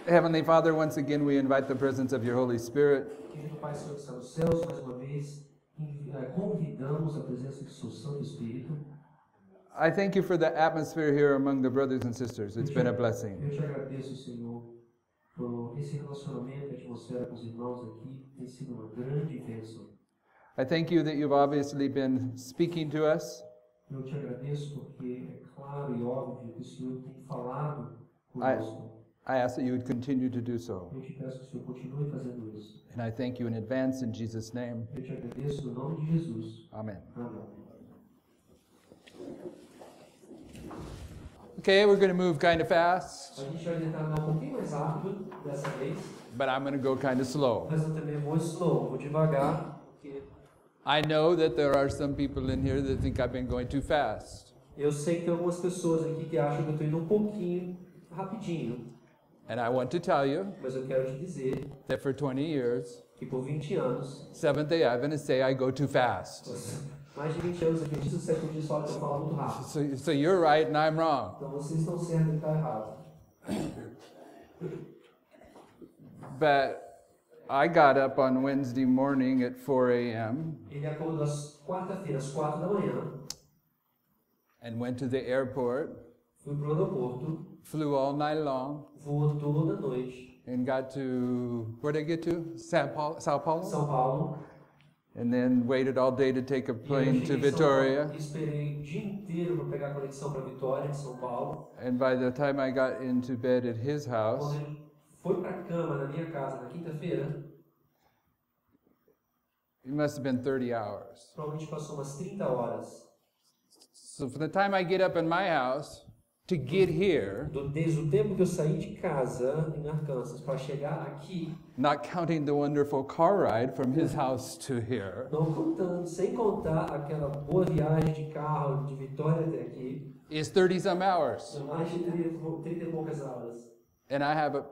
Heavenly Father, once again we invite the presence of your Holy Spirit. Querido Pai, Senhor que está nos céus, mais uma vez convidamos a presença do seu Santo Espírito. I thank you for the atmosphere here among the brothers and sisters. It's been a blessing. Eu te agradeço, Senhor, por esse relacionamento, a atmosfera com os irmãos aqui, tem sido uma grande bênção. I thank you that you've obviously been speaking to us. Eu te agradeço porque é claro e óbvio que o Senhor tem falado conosco. I ask that you would continue to do so. Eu te peço que o Senhor continue fazendo isso. And I thank you in advance in Jesus' name. Eu te agradeço no nome de Jesus. Amen. Amém. Okay, we're going to move kind of fast, A gente vai tentar andar um pouquinho mais rápido dessa vez, but I'm going to go kind of slow. mas eu também vou slow, vou devagar, porque I know that there are some people in here that think I've been going too fast. eu sei que tem algumas pessoas aqui que acham que eu estou indo um pouquinho rapidinho, And I want to tell you mas eu quero te dizer that for 20 years, que por 20 anos, Seventh-day Adventists say I go too fast. mais de 20 anos aqui, diz o século de história que eu falo muito rápido. So you're right and I'm wrong. Então vocês estão certos e está errado. But I got up on Wednesday morning at 4 a.m. Ele acordou às quarta-feira, às 4 da manhã, and went to the airport, fui para o aeroporto, flew all night long, voou toda noite, and got to, where did I get to? Sao Paulo? São Paulo, And then waited all day to take a e eu plane to cheguei em São Paulo Vitória. e esperei o dia inteiro para pegar a conexão para Vitória, de São Paulo. And by the time I got into bed at his house, Quando ele foi para a cama na minha casa na quinta-feira, it must have been 30 hours. provavelmente passou umas 30 horas. So from the time I get up in my house to get here, Desde o tempo que eu saí de casa em Arkansas para chegar aqui, not counting the wonderful car ride from his house to here, não contando, sem contar aquela boa viagem de carro de Vitória até aqui, is 30 some hours. são mais de 30 e poucas horas. And I have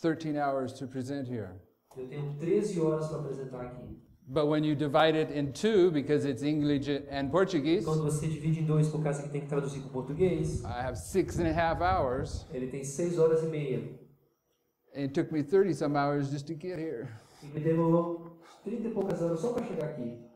13 hours to present here. Eu tenho 13 horas para apresentar aqui. But when you divide it in two, because it's English and Portuguese, Quando você divide em dois, por causa que tem que traduzir para o português, I have 6.5 hours. ele tem 6 horas e meia. And it took me 30 some hours just to get here. E me demorou 30 e poucas horas só para chegar aqui.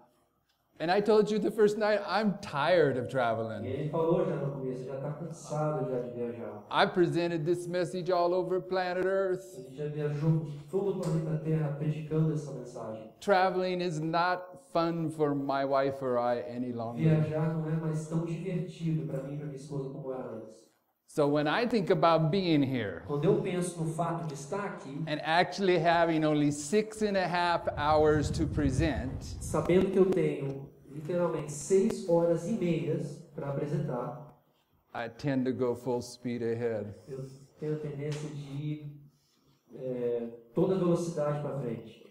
And I told you the first night, I'm tired of E traveling. ele falou já no começo, já está cansado já de viajar. I presented this message all over planet Earth. Ele já viajou por todo o planeta Terra predicando essa mensagem. Traveling is not fun for my wife or I any longer. Viajar não é mais tão divertido para mim e para minha esposa como era antes. So when I think about being here Quando eu penso no fato de estar aqui, and actually having only 6.5 hours to present, sabendo que eu tenho literalmente 6 horas e meias para apresentar, I tend to go full speed ahead. eu tenho a tendência de ir toda velocidade para frente.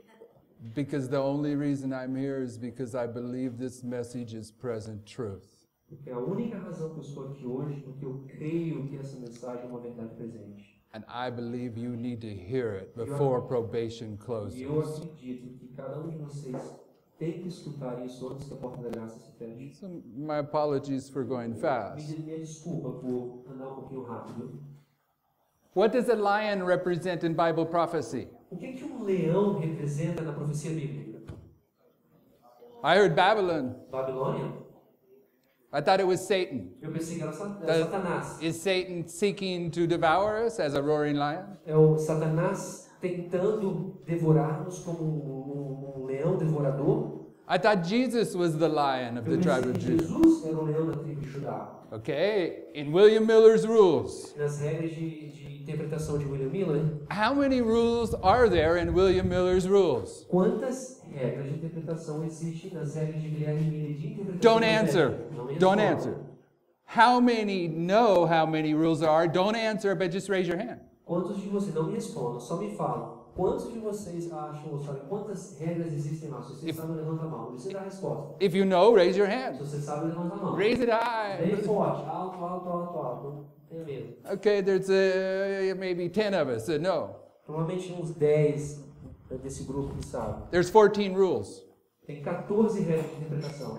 Because the only reason I'm here is because I believe this message is present truth. Porque a única razão que eu estou aqui hoje é porque eu creio que essa mensagem é uma verdade presente. And I believe you need to hear it before probation E eu closes. acredito que cada um de vocês tem que escutar isso antes que a porta da graça se feche. So my apologies for going fast. Minha desculpa por andar um pouquinho rápido. What does a lion represent in Bible prophecy? O que um leão representa na profecia bíblica? I heard Babylon. Babilônia? I thought it was Satan. Eu pensei que era Satanás. Is Satan seeking to devour us as a roaring lion? É o Satanás tentando devorar-nos como um leão devorador. I thought Jesus was the lion of the Eu tribe pensei of que Judah. Jesus era o leão da tribo de Judá. Okay, in William Miller's rules, Nas regras de interpretação de William Miller, how many rules are there in William Miller's rules? quantas regras de interpretação existem nas regras de Guilherme Miller de interpretação? Don't das answer. regras? Não Don't responda. answer. How many know how many rules there are? Don't answer, but just raise your hand. Quantos de vocês, não me respondam, só me falam. Quantos de vocês acham ou sabem quantas regras existem lá? Se vocês sabem, levanta a mão. Não precisa dar a resposta. If you know, raise your Se hand. você sabe, levanta a mão. Raise it Bem high. forte, alto, alto, alto, alto. Não tenha medo. Okay, there's maybe 10 of us that know. Provavelmente uns 10 desse grupo que sabe. There's 14 rules. Tem 14 regras de interpretação.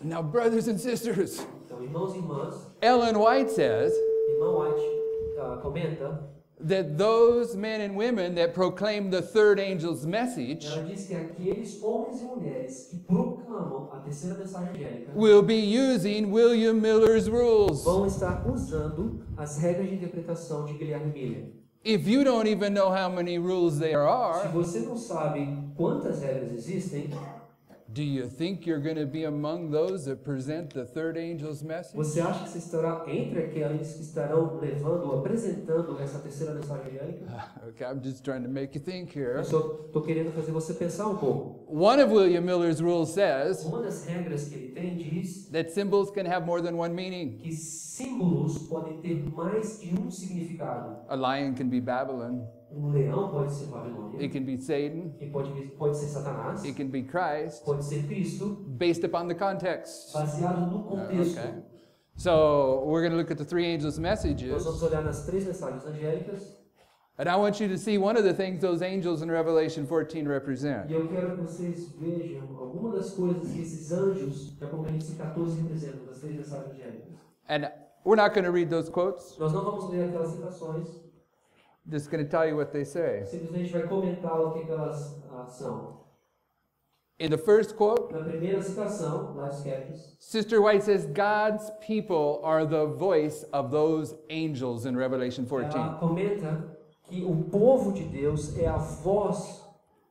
Now, brothers and sisters, Então, irmãos e irmãs, Ellen White says irmão White comenta that those men and women that proclaim the third angel's message Ela diz que aqueles homens e mulheres que proclamam a terceira mensagem angélica will be using William Miller's rules. vão estar usando as regras de interpretação de Guilherme Miller. If you don't even know how many rules there Se are, você não sabe quantas regras existem, do you think you're going to be among those that present the third angel's message? você acha que você estará entre aqueles que estarão levando ou apresentando essa terceira mensagem angélica? Okay, I'm just trying to make you think here. Eu só estou querendo fazer você pensar um pouco. One of William Miller's rules says Uma das regras que ele tem diz that symbols can have more than one meaning. que símbolos podem ter mais de um significado. A lion can be Babylon. Um leão pode ser Babilônia, It can be Satan. e pode ser Satanás, It can be Christ, pode ser Cristo, based upon the context. baseado no contexto. Okay. So we're going to look at the three angels' Nós messages. vamos olhar nas três mensagens angélicas, And I want you to see one of the things those angels in Revelation 14 represent. e eu quero que vocês vejam algumas das coisas que esses anjos de Apocalipse 14 representam, das três mensagens angélicas. And we're not going to read those quotes. Nós não vamos ler aquelas citações, Just going to tell you what they say. simplesmente vai comentar o que elas são. In the first quote, Na primeira citação, lá escritos, Sister White says, God's people are the voice of those angels in Revelation 14. ela comenta que o povo de Deus é a voz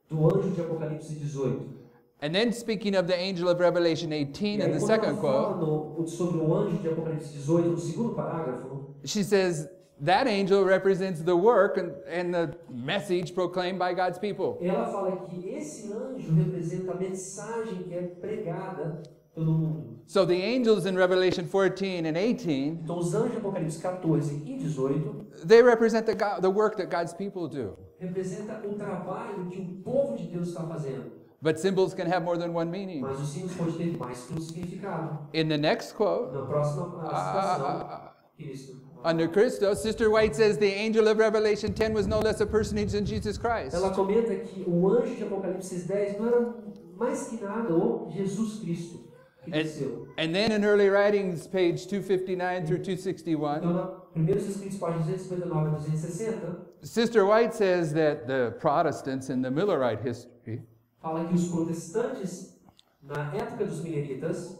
do anjo de Apocalipse 18. And then speaking of the angel of Revelation 18 E aí, in the quando second ela fala quote, sobre o anjo de Apocalipse 18, no segundo parágrafo, she says that angel represents the work and the message proclaimed by God's people. ela fala que esse anjo representa a mensagem que é pregada pelo mundo. So the angels in Revelation 14 and 18, Então, os anjos de Apocalipse 14 e 18 they represent the work that God's people do. representa o trabalho que o povo de Deus está fazendo. But symbols can have more than one meaning. Mas os símbolos podem ter mais que um significado. In the next quote, Na próxima citação, Cristo. under Christos, Sister White says the angel of Revelation 10 was no less a personage than Jesus Christ. Ela comenta que o anjo de Apocalipse 10 não era mais que nada o Jesus Cristo que desceu. And then in early writings, page 259 through Então, 261, na primeiros escritos, páginas 259 a 260, Sister White says that the Protestants in the Millerite history fala que os protestantes, na época dos mileritas,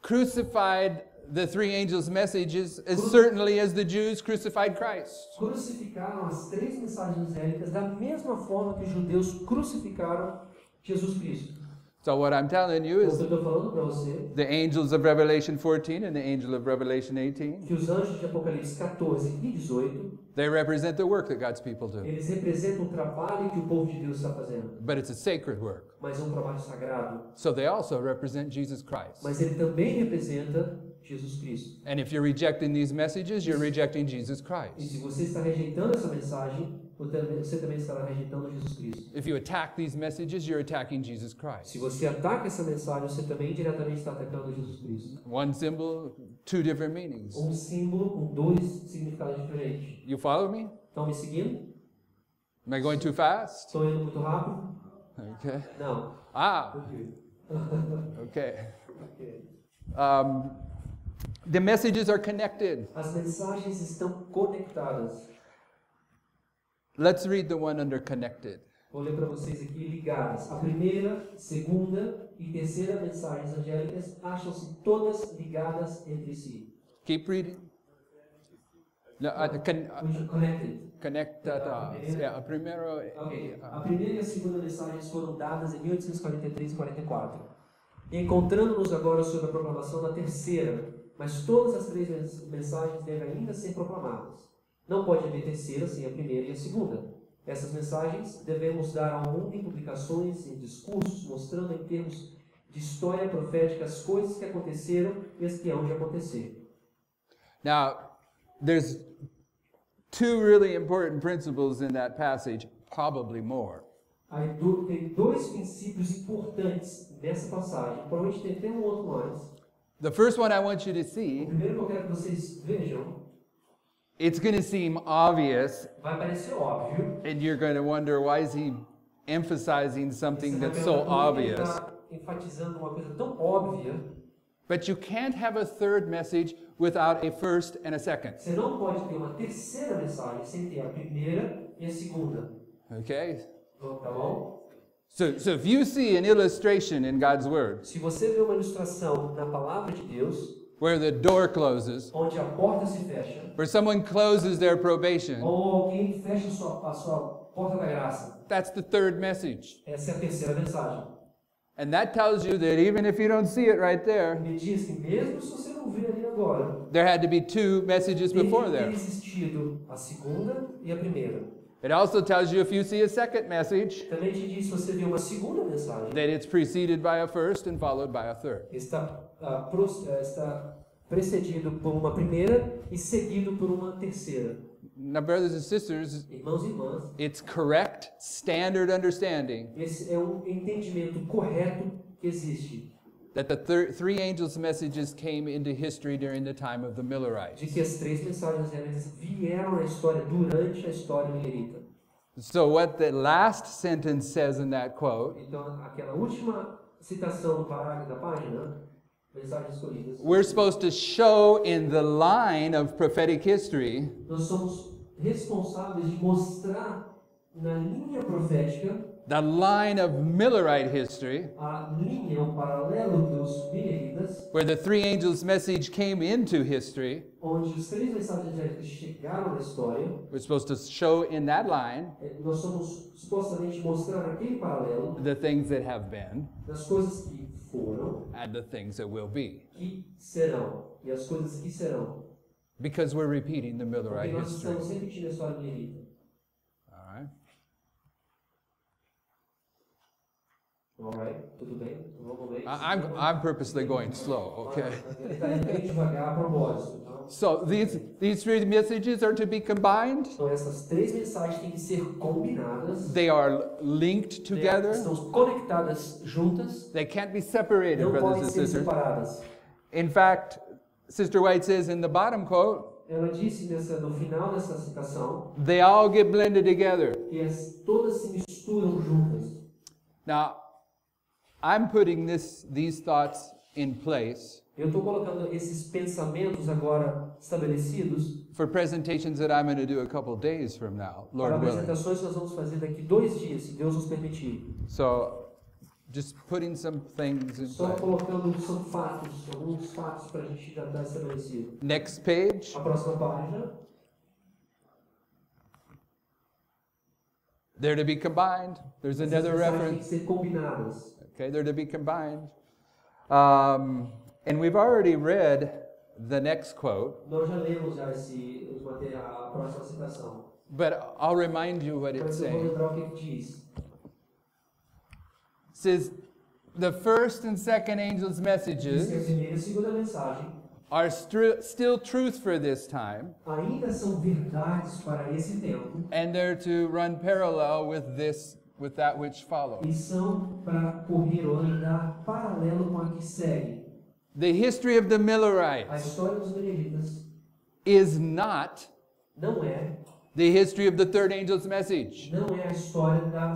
crucified the three angels' messages as certainly as the Jews crucified Christ. crucificaram as três mensagens angélicas da mesma forma que os judeus crucificaram Jesus Cristo. So what I'm telling you O que is eu estou falando para você, the angels of Revelation 14 and the angel of Revelation 18, que os anjos de Apocalipse 14 e 18, they represent the work that God's people do. eles representam o trabalho que o povo de Deus está fazendo. But it's a sacred work. Mas é um trabalho sagrado. So they also represent Jesus Christ. Mas ele também representa Jesus Cristo. And if you're rejecting these messages, you're rejecting Jesus E Christ. se você está rejeitando essa mensagem, você também estará rejeitando Jesus Cristo. If you attack these messages, you're attacking Jesus Christ. Se você ataca essa mensagem, você também diretamente está atacando Jesus Cristo. One symbol, two different meanings. Um símbolo com dois significados diferentes. You follow me? Estão me seguindo? Am I going too fast? Estou indo muito rápido? Okay. Não. Ah, Ok. okay. Ok. The messages are connected. As mensagens estão conectadas. Let's read the one under connected. Vou ler para vocês aqui ligadas. A primeira, segunda e terceira mensagens angélicas acham-se todas ligadas entre si. Keep reading. No, Connected. conectadas. Yeah, primero. Ok. A primeira e a segunda mensagens foram dadas em 1843 e 44. Encontrando-nos agora sobre a proclamação da terceira, mas todas as três mensagens devem ainda ser proclamadas. Não pode haver terceira sem a primeira e a segunda. Essas mensagens devemos dar ao mundo em publicações, em discursos, mostrando em termos de história profética as coisas que aconteceram e as que hão de acontecer. Now, there's two really important principles in that passage, probably more. Aí tem dois princípios importantes nessa passagem. Provavelmente tem até um outro mais. The first one I want you to O see, primeiro que eu quero que vocês vejam, it's going to seem obvious, vai parecer óbvio. and you're going to wonder, why is he emphasizing something Você vai that's so perguntar por que ele obvious? está enfatizando uma coisa tão óbvia. But you can't have a third message without a first and a second. Você não pode ter uma terceira mensagem sem ter a primeira e a segunda. Okay? Tá bom? So if you see an illustration in God's Word Se você vê uma ilustração na palavra de Deus, where the door closes, onde a porta se fecha, where someone closes their probation, ou alguém fecha a sua porta da graça, that's the third message. essa é a terceira mensagem. And that tells you that even if you don't see it right there, Me diz que mesmo se você não vê ali agora, there had to be two messages tem before que ter there. existido a segunda e a primeira. It also tells you if you see a second message, Também te diz se você vê uma segunda mensagem, that it's preceded by a first and followed by a third. está precedido por uma primeira e seguido por uma terceira. Now, brothers and sisters, Irmãos e irmãs, it's correct, standard understanding esse é um entendimento correto que existe, that the three angels' messages came into history during the time of the de Millerites. que as três mensagens angélicas vieram à história durante a história milerita. So what the last sentence says in that quote, Então, aquela última citação do parágrafo da página, mensagens escolhidas, we're supposed to show in the line of prophetic history nós somos responsáveis de mostrar na linha profética, the line of Millerite history, a linha, o paralelo dos mileritas, where the three angels' message came into history. onde os três mensagens angélicas chegaram na história. We're supposed to show in that line Nós somos supostamente mostrar naquele paralelo the things that have been das coisas que foram, and the things that will be, que serão, e as coisas que serão. because we're repeating the Porque Millerite nós history. estamos repetindo a história milerita. All right? Alright, tudo bem? Vamos ver. I'm purposely going slow, okay? Ele está indo bem devagar a propósito. Então, So these three messages are to be combined. então essas três mensagens têm que ser combinadas. They are linked together. Estão conectadas juntas. They can't be separated, Não brothers podem and ser sisters. separadas. In fact, Sister White says in the bottom quote, Ela disse no final dessa citação they all get blended together. que todas se misturam juntas. Now, I'm putting these thoughts in place Eu estou colocando esses pensamentos agora estabelecidos for presentations that I'm going to do a couple days from now, para Lord willing. apresentações que nós vamos fazer daqui 2 dias, se Deus nos permitir. So, just putting some things in Só place. colocando são fatos, alguns fatos para a gente já estar estabelecido. Next page. A próxima página. They're to be combined. There's Essas another mensagens têm que reference. ser combinadas. Okay, they're to be combined. And we've already read the next quote, Nós já lemos já esse material, a próxima citação. but I'll remind you what Mas it's eu vou saying. lembrar o que diz. It says, the first and second angels' Diz que a messages primeira e a segunda mensagem are still truth for this time, ainda são verdades para esse tempo and they're to run parallel with that which follows. e são para correr ou andar paralelo com a que segue. The history of the A Millerites história dos Mileritas is not não é the history of the third angel's message. não é a história da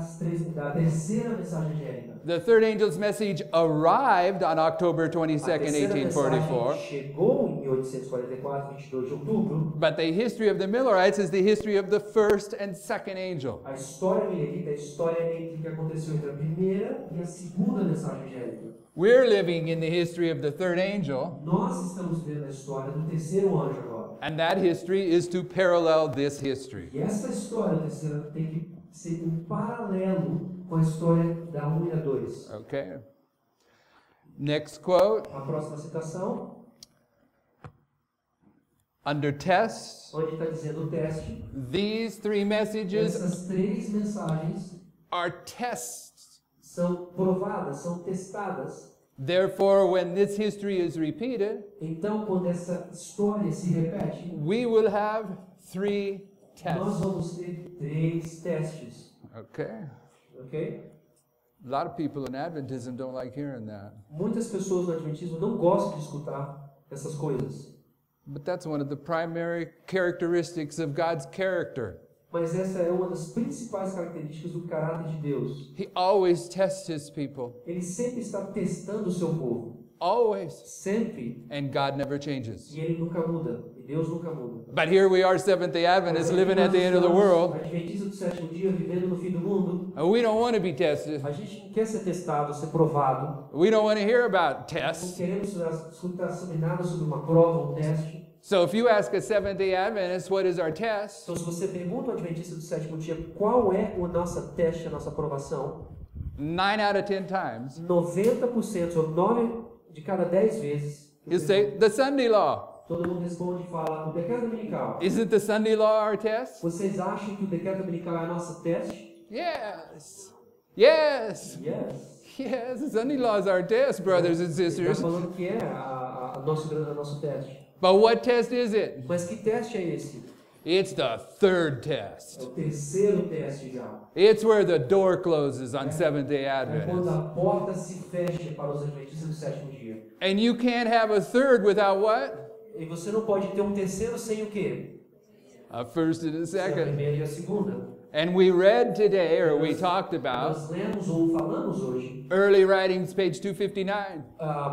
terceira mensagem angélica. The third angel's message arrived on October A 22nd, terceira 1844. mensagem chegou em 1844, 22 de outubro. But the history of the Millerites is the history of the first and second angel. A história milerita é a história entre o que aconteceu entre a primeira e a segunda mensagem angélica. We're living in the history of the third angel, Nós estamos vendo a história do terceiro anjo agora. and that history is to parallel this history. E essa história terceira tem que ser um paralelo com a história da 1 e a 2. Okay? Next quote. A próxima citação, Under tests, onde está dizendo o teste. these three messages Essas três mensagens are tests. são provadas, são testadas. Therefore, when this history is repeated, Então, quando essa história se repete, we will have three nós tests. vamos ter 3 testes. Okay? Ok? A lot of people in Adventism don't like hearing that. Muitas pessoas no Adventismo não gostam de escutar essas coisas. But that's one of the primary characteristics of God's character. Mas essa é uma das principais características do caráter de Deus. He always tests his people. Ele sempre está testando o seu povo. Always. Sempre. And God never changes. E Ele nunca muda. E Deus nunca muda. But here we are, Seventh-day Adventists, living at the end of the world. Adventistas do sétimo dia, vivendo no fim do mundo. And we don't want to be tested. A gente não quer ser testado, ser provado. We don't want to hear about Não tests. queremos escutar sobre nada sobre uma prova, um teste. So if you ask a Seventh-day Adventist, what is our test? Então, se você pergunta ao Adventista do sétimo dia qual é o nosso teste, a nossa aprovação, 9 out of 10 times, 90% ou 9 de cada 10 vezes, you say, the Sunday law. todo mundo responde e fala, o decreto dominical. Isn't the Sunday law our test? Vocês acham que o decreto dominical é a nossa teste? Yes. Yes. Yes. Yes, the Sunday law is our test, brothers and Ele está sisters. falando que é nosso teste. But what test is it? Mas que teste é esse? It's the third É test. o terceiro teste já. It's where the door closes on Seventh-day É quando Adventists. a porta se fecha para os adventistas do sétimo dia. And you can't have a third without what? E você não pode ter um terceiro sem o quê? A first and a Sem a second. primeira e a segunda. And we read today, or we talked about, Nós lemos ou falamos hoje, early writings, page 259.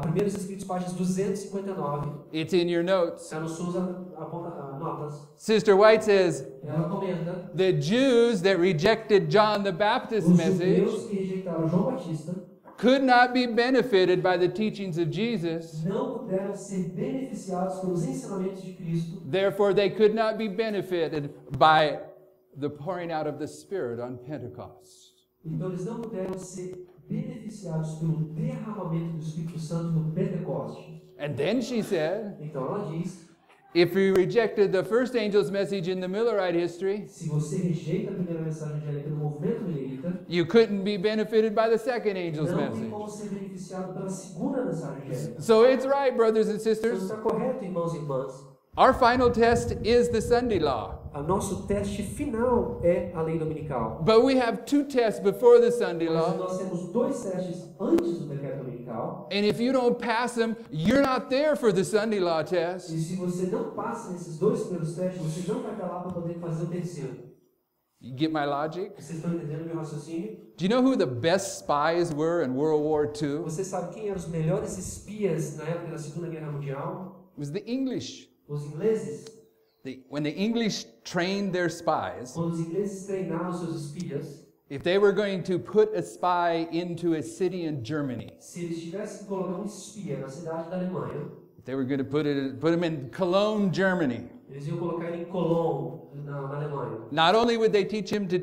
Primeiros Escritos, páginas 259. It's in your notes. Está nos suas notas. Sister White says, Ela comenta, the Jews that rejected John the Baptist's os message judeus que rejeitaram João Batista could not be benefited by the teachings of Jesus. não puderam ser beneficiados pelos ensinamentos de Cristo. Therefore, they could not be benefited by the pouring out of the Spirit on Pentecost. Então eles não puderam ser beneficiados pelo derramamento do Espírito Santo no Pentecoste. And then she said, Então ela diz, if you rejected the first angel's message in the Millerite history, se você rejeita a primeira mensagem angélica no movimento milerita, you couldn't be benefited by the second angel's não tem message. como ser beneficiado pela segunda mensagem angélica. So it's right, brothers and Então sisters. está correto, irmãos e irmãs. Our final test is the Sunday law. O nosso teste final é a lei dominical. But we have two tests before the Sunday Mas law. nós temos dois testes antes do decreto dominical. And if you don't pass them, you're not there for the Sunday law test. E se você não passa nesses dois primeiros testes, você não vai estar lá para poder fazer o terceiro. You get my logic? Vocês estão entendendo o meu raciocínio? Do you know who the best spies were in World War II? Você sabe quem eram os melhores espias na época da Segunda Guerra Mundial? It was the English. Os ingleses. When the English trained their spies, Quando os ingleses treinaram seus espias, if they were going to put a spy into a city in Germany, se eles tivessem que colocar um espia na cidade da Alemanha, if they were going to put him in Cologne, Germany, eles iam colocar ele em Cologne, na Alemanha. not only would they teach him to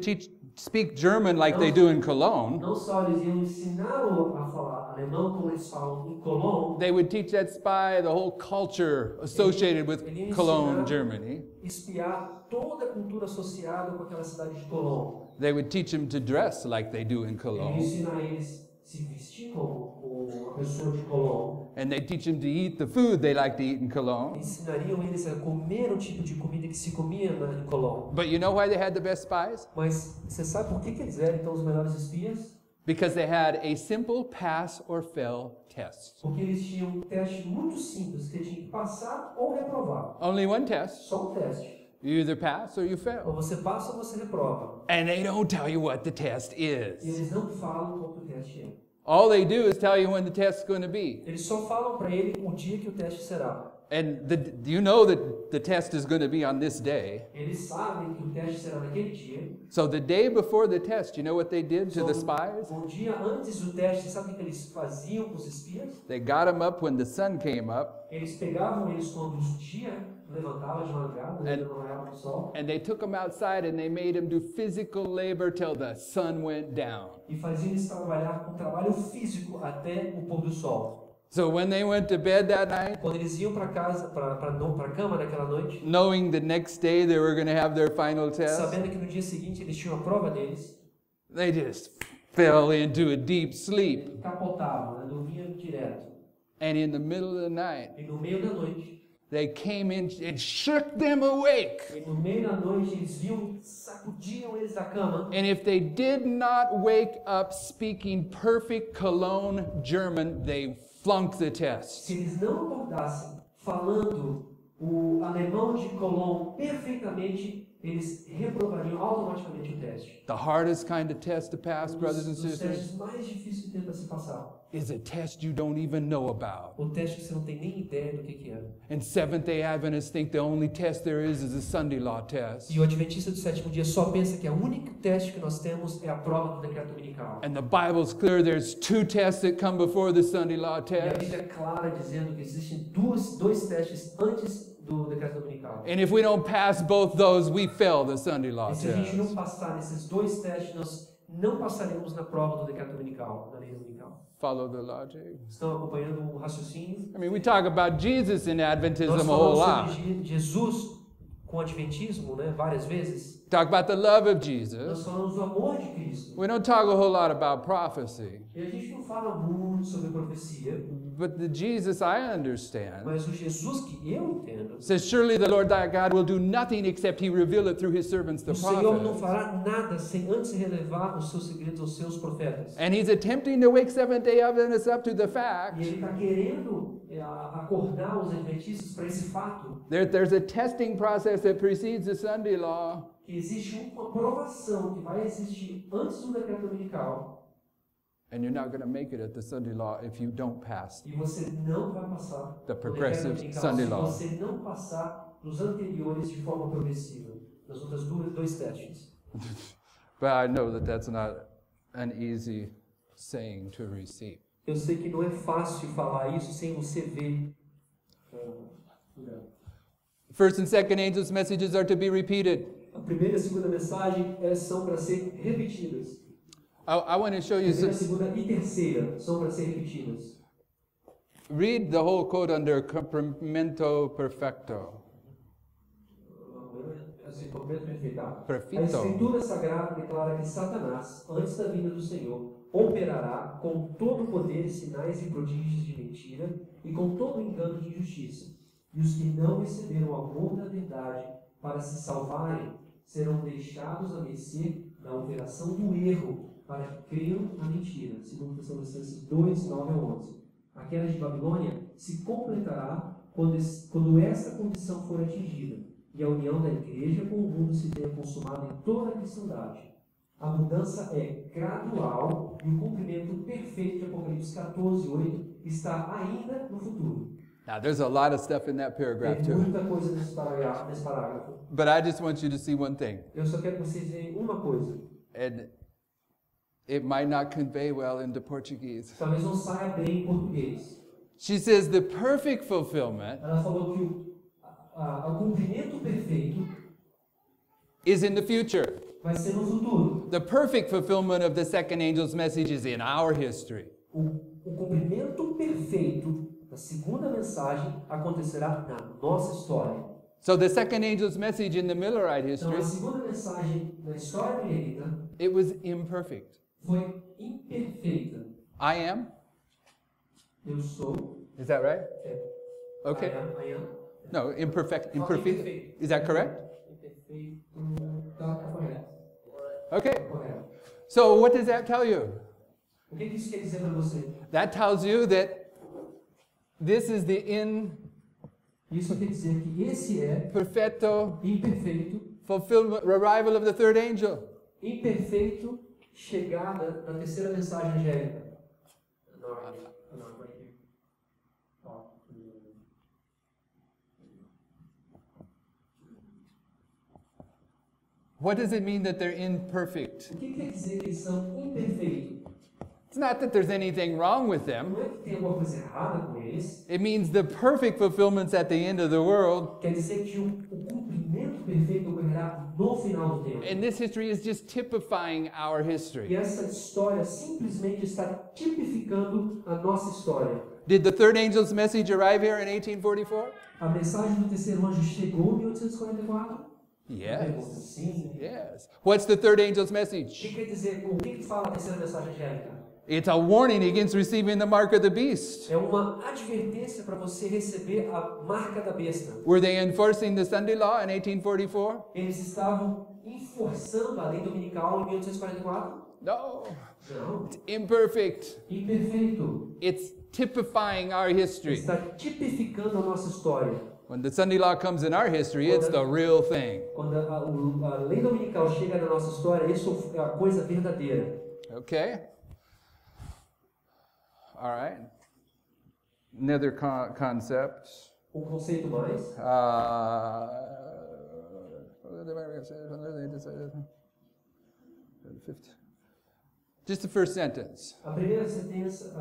speak German like they do in Cologne, Não só eles iam ensiná-lo a falar alemão como eles falam em Cologne, they would teach that spy the whole culture associated with Cologne, Germany. espiar toda a cultura associada com aquela cidade de Cologne. They would teach him to dress like they do in Ele Cologne. ensinar eles a se vestir como uma pessoa de Cologne. And they teach him to eat the food they like to eat in Cologne. Ensinariam eles a comer o tipo de comida que se comia em Cologne. But you know why they had the best spies? Mas você sabe por que eles eram então os melhores espias? Because they had a simple pass or fail test. Porque eles tinham um teste muito simples que tinha que passar ou reprovar. Only one test. Só um teste. You either pass or you Ou fail. você passa ou você reprova. And they don't tell you what the test E is. eles não falam qual que o teste é. All they do is tell you when the test's going to be. Eles só falam para ele o dia que o teste será. And you know that the test is going to be on this day. Eles sabem que o teste será naquele dia. So the day before the test, you know what they did to the Então, spies? um dia antes do teste, sabe o que eles faziam com os espias? They got them up when the sun came up, Eles pegavam eles quando o dia levantava de madrugada, né, não olhava o sol, and they took them outside and they made them do physical labor till the sun went down. e faziam eles trabalhar com trabalho físico até o pôr do sol. So when they went to bed that night, Quando eles iam para casa, para a cama naquela noite, knowing the next day they were going to have their final test, sabendo que no dia seguinte eles tinham a prova deles, they just fell into a deep sleep. capotavam, né, dormiam direto. And in the middle of the night, E no meio da noite, they came in and shook them awake. e no meio da noite eles viam, sacudiam eles da cama. And if they did not wake up speaking perfect Cologne German, they flunked the test. Se eles não acordassem falando o alemão de Cologne perfeitamente, eles reprovariam automaticamente o teste. The hardest kind of test to pass, brothers and Dos sisters, testes mais difíceis de tentar se passar. is a test you don't even know about. O teste que você não tem nem ideia do que é. And Seventh-day Adventists think the only test there is a Sunday law test. E o Adventista do sétimo dia só pensa que o único teste que nós temos é a prova do decreto dominical. And the Bible's clear there's two tests that come before the Sunday law E a test. Bíblia é clara dizendo que existem dois testes antes do decreto dominical. And if we don't pass both those, we fail the Sunday law E se a gente não test. passar nesses dois testes, nós não passaremos na prova do decreto dominical, na lei dominical. Follow the logic. Estão acompanhando o raciocínio? I mean, we talk about Jesus in Adventism Nós a whole falamos lot. sobre Jesus com o adventismo, né, várias vezes. Talk about the love of Nós Jesus. falamos do amor de Cristo. We don't talk a whole lot about prophecy. E a gente não fala muito sobre profecia, But the Jesus I understand mas o Jesus que eu entendo, says, surely the Lord thy God will do nothing except he reveal it through his servants, the o Senhor não prophets. fará nada sem antes relevar os seus segredos aos seus profetas. And he's attempting to wake Seventh-day Adventists up to the E fact ele está querendo acordar os adventistas para esse fato, there's a testing process that precedes the Sunday law. que existe uma provação que vai existir antes do decreto dominical, And you're not going to make it at the Sunday law if you don't pass. e você não vai passar The no decreto progressive dominical Sunday se law. você não passar nos anteriores de forma progressiva, nas outras dois testes. But I know that that's not an easy saying to receive. Eu sei que não é fácil falar isso sem você ver. First and second angels' messages are to be repeated. A primeira e a segunda mensagem são para ser repetidas. I want to show A you, primeira, a segunda e terceira são para ser repetidas. read the whole quote under complemento perfecto. A Perfeito. Escritura Sagrada declara que Satanás, antes da vinda do Senhor, operará com todo o poder e sinais e prodígios de mentira e com todo o engano de injustiça. E os que não receberam o amor da verdade para se salvarem serão deixados a mercê da operação do erro para que creiam na mentira. Segundo Tessalonicenses 2, 9 a 11. A queda de Babilônia se completará quando essa condição for atingida e a união da igreja com o mundo se tenha consumado em toda a cristandade. A mudança é gradual e o cumprimento perfeito de Apocalipse 14, 8 está ainda no futuro. Now, there's a lot of stuff in that paragraph Tem too. muita coisa nesse parágrafo. But I just want you to see one thing. Eu só quero que vocês vejam uma coisa. And it might not convey well into Portuguese. Talvez não saia bem em português. She says the perfect fulfillment Ela falou que o cumprimento perfeito is in the future. vai ser no futuro. The perfect fulfillment of the second angel's message is in our history. O cumprimento perfeito da segunda mensagem acontecerá na nossa história. So the second angel's message in the Millerite Então, history, a segunda mensagem na história millerita it was imperfect. foi imperfeita. I am? Eu sou. Is that right? É, Okay. I am. No, imperfect. Imperfect. Is that correct? Imperfeito. Tá correto. Okay. Correto. So what does that tell you? O que isso quer dizer para você? That tells you that this is the Isso quer dizer que esse é imperfecto imperfeito, fulfillment, arrival of the third angel. imperfeito, chegada da terceira mensagem angélica. What does it mean that they're imperfect? O que quer dizer que eles são imperfeitos? It's not that there's anything wrong with them. Não é que tem alguma coisa errada com eles. It means the perfect fulfillment's at the end of the world. Quer dizer que o cumprimento perfeito ocorrerá no final do tempo. And this history is just typifying our E history. essa história simplesmente está tipificando a nossa história. Did the third angel's message arrive here in 1844? A mensagem do terceiro anjo chegou em 1844? Yes. Sim. Yes. What's the third angel's O message? que quer dizer? O que fala a terceira mensagem angélica? It's a warning against receiving the mark of the beast. É uma advertência para você receber a marca da besta. Were they enforcing the Sunday law in 1844? Eles estavam enforçando a lei dominical em 1844? No. Não. It's imperfect. Imperfeito. It's typifying our history. Está tipificando a nossa história. When the Sunday law comes in our history, it's the real thing. Quando a lei dominical chega na nossa história, isso é a coisa verdadeira. Okay? All right. Another concept. Conceito mais. Just the first sentence. A primeira sentença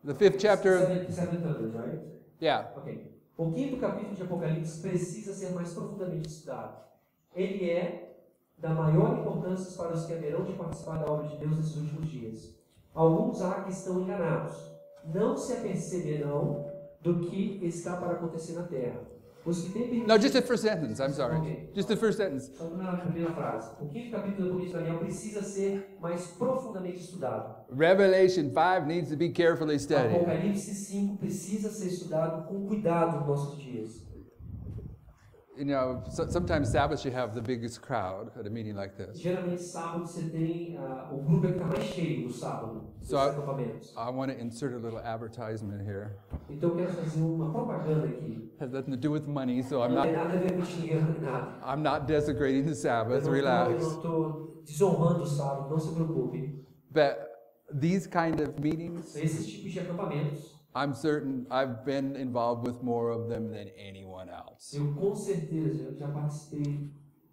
The fifth chapter. 700, right? Yeah. Okay. O quinto capítulo de Apocalipse precisa ser mais profundamente estudado. Ele é da maior importância para os que haverão de participar da obra de Deus nesses últimos dias. Alguns há que estão enganados. Não se aperceberão do que está para acontecer na terra. Os que têm No, just the first sentence. I'm sorry. Okay. Just the first sentence. Só na primeira frase. O quinto capítulo do Apocalipse de Daniel precisa ser mais profundamente estudado. Revelation 5 needs to be carefully studied. Apocalipse 5 precisa ser estudado com cuidado nos nossos dias. You know, sometimes Sabbath you have the biggest crowd at a meeting like this. Geralmente sábado você tem o grupo que está mais cheio no sábado, dos acampamentos. I want to insert a little advertisement here. Então eu quero fazer uma propaganda aqui. Has nothing to do with money, so Não tem nada a ver com dinheiro nem nada. I'm not desecrating the Sabbath. Eu Relax. não estou desonrando o sábado, não se preocupe. But these kind of meetings, Esses tipos de acampamentos, I'm certain I've been involved with more of them than anyone else. eu com certeza já participei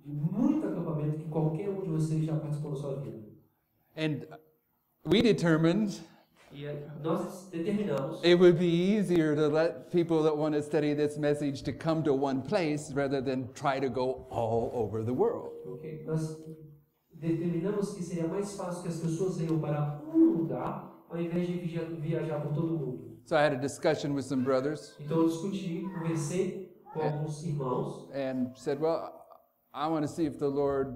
de muito acampamento que qualquer um de vocês já participou na sua vida. And we determined E nós determinamos it would be easier to let people that want to study this message to come to one place rather than try to go all over the world. Okay. Nós determinamos que seria mais fácil que as pessoas venham para um lugar ao invés de viajar por todo o mundo. So I had a discussion with some brothers Então eu discuti, conversei com alguns irmãos and said, well, I want to see if the Lord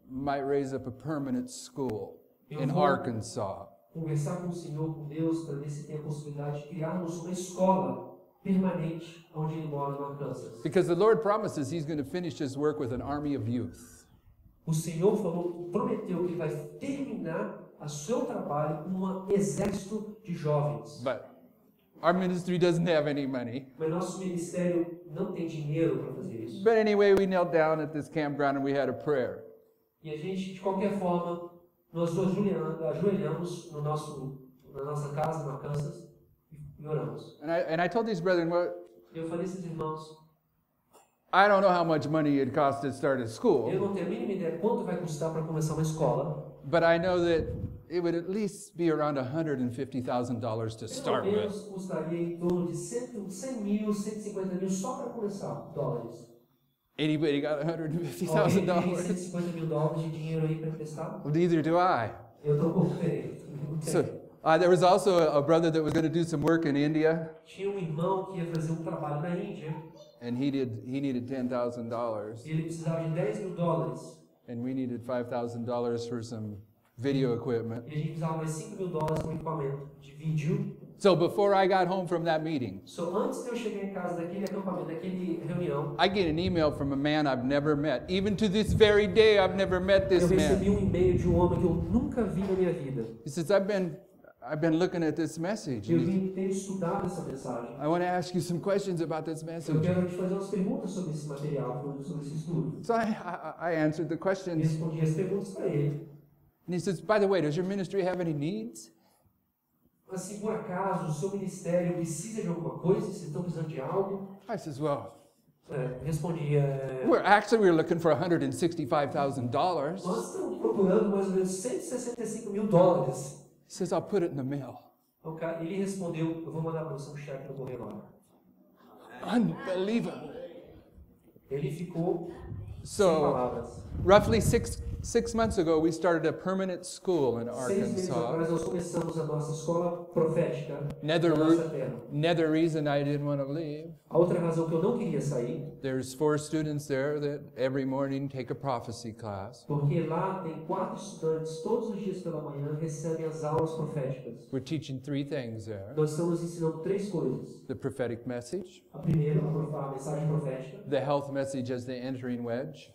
might raise up a permanent school in Arkansas. Conversar com o Senhor, com Deus, para ver se tem a possibilidade de criarmos uma escola permanente onde ele mora no Arkansas. Because the Lord promises He's going to finish His work with an army of youth. O Senhor prometeu que ele vai terminar o seu trabalho com um exército de jovens. But our ministry doesn't have any money. Mas nosso ministério não tem dinheiro para fazer isso. But anyway, we knelt down at this campground and we had a prayer. E a gente, de qualquer forma, nós ajoelhamos na nossa casa, no Arkansas, e oramos. And I told these brethren, well, Eu falei a esses irmãos, I don't know how much money it costs to start a school, eu não tenho a mínima ideia quanto vai custar para começar uma escola, but I know that it would at least be around $150,000 to start pelo with. menos custaria em torno de 100 mil, 150 mil só para começar, dólares. Anybody got Alguém tem $150,000? 150 mil dólares de dinheiro aí para emprestar? Well, neither do I. Eu estou com diferente. So there was also a brother that was going to do some work in India, Tinha irmão que ia fazer trabalho na Índia, and he needed $10,000, e ele precisava de 10 mil dólares. and we needed $5,000 for some video equipment. E a gente precisava mais 5 mil dólares para equipamento de vídeo. So before I got home from that meeting, So, antes de eu chegar em casa daquele acampamento, daquele reunião, I get an email from a man I've never met. Even to this very day, I've never met eu this recebi man. e-mail de homem que eu nunca vi na minha vida. He says, I've been looking at this message. Eu tenho estudado essa mensagem. I want to ask you some questions about this Eu message. quero te fazer umas perguntas sobre esse material, sobre esse estudo. So I answered the Eu questions. respondi as perguntas para ele. And he says, by the way, does your ministry have any needs? Mas se por acaso o seu ministério precisa de alguma coisa, vocês estão precisando de algo? I says, well, Respondi, we're looking for $165,000. nós estamos procurando mais ou menos 165 mil dólares. He says, I'll put it in the mail. Ele respondeu, eu vou mandar para você um cheque no correio agora. Unbelievable. Ele ficou sem So, palavras. roughly six months ago, we started a permanent school in 6 meses Arkansas. atrás nós começamos a nossa escola profética Another, na nossa terra. another reason I didn't want to leave. A outra razão que eu não queria sair, There's 4 students there that every morning take a prophecy class. porque lá tem 4 estudantes, todos os dias pela manhã recebem as aulas proféticas. We're teaching 3 things there. Nós estamos ensinando 3 coisas. The prophetic message, A primeira, a mensagem profética. the health message as the entering wedge,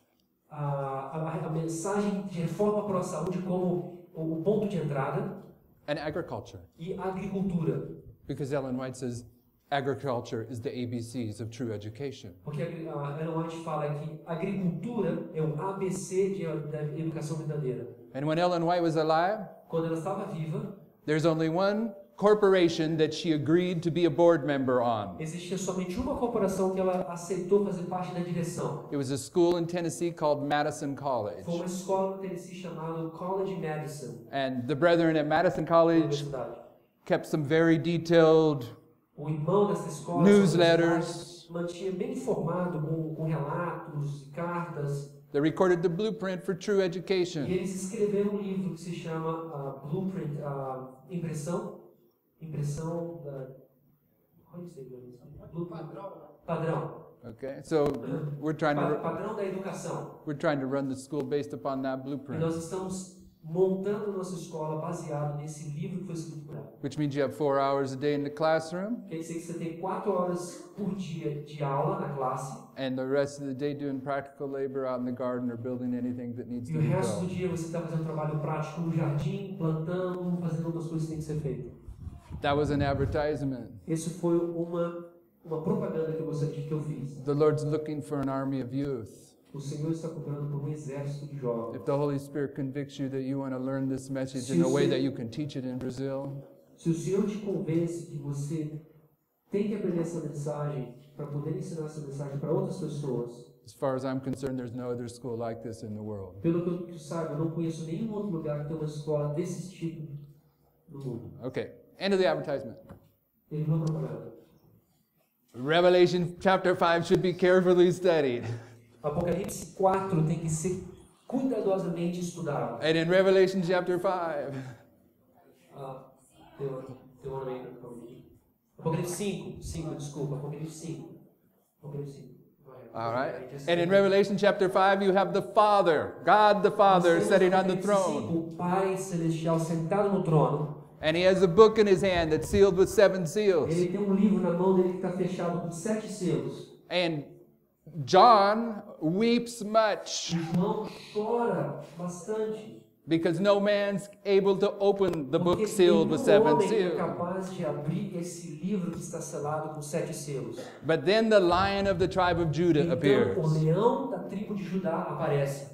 A mensagem de reforma para a saúde como o ponto de entrada and agriculture. e a agricultura. Because Ellen White says agriculture is the ABCs of true education. Porque a Ellen White fala que a agricultura é o ABC da educação verdadeira. And when Ellen White was alive, Quando ela estava viva, there's only one corporation that she agreed to be a board member on. existia somente uma corporação que ela aceitou fazer parte da direção. It was a school in Tennessee called Madison College. Foi uma escola no Tennessee chamada College Madison, And the brethren at Madison College universidade. kept some very detailed O irmão dessa escola newsletters. mantinha bem informado com relatos, cartas, They recorded the blueprint for true e education. eles escreveram um livro que se chama Blueprint, impressão da... Como se diz? Padrão. Okay, so we're trying to Padrão da educação. run the school based upon that E blueprint, nós estamos montando nossa escola baseado nesse livro que foi escrito por ela. which means you have 4 hours a day in the classroom Quer dizer que você tem 4 horas por dia de aula na classe, and the rest of the day doing practical labor out in the garden or building anything that needs e to o be resto do built. dia você está fazendo trabalho prático no jardim, plantando, fazendo outras coisas que têm que ser feitas. That was an advertisement. Isso foi uma propaganda que eu gostaria que eu fiz. The Lord's looking for an army of youth. O Senhor está procurando por um exército de jovens. If the Holy Spirit convicts you that you want to learn this message in a way that you can teach it in Brazil, Se o Senhor te convence que você tem que aprender essa mensagem para poder ensinar essa mensagem para outras pessoas, as far as I'm concerned, there's no other school like this in the world. pelo que eu saiba, eu não conheço nenhum outro lugar que tenha uma escola desse tipo no mundo. Okay, end of the advertisement. Terminou a propaganda. Revelation chapter 5 should be carefully studied. Apocalipse 4 tem que ser cuidadosamente estudado. And in Revelation chapter 5, Apocalipse 5, desculpa, Apocalipse 5. Apocalipse 5. all right? And in Revelation chapter 5, you have the Father, God the Father, sitting on the throne. O Pai Celestial sentado no trono. And he has a book in his hand that's sealed with 7 seals. Ele tem um livro na mão dele que está fechado com 7 selos. And John weeps much João chora bastante. because no man's able to open the book Porque sealed with nenhum 7 homem é seals. capaz de abrir esse livro que está selado com 7 selos. But then the Lion of the tribe of Judah Então, appears. o leão da tribo de Judá aparece.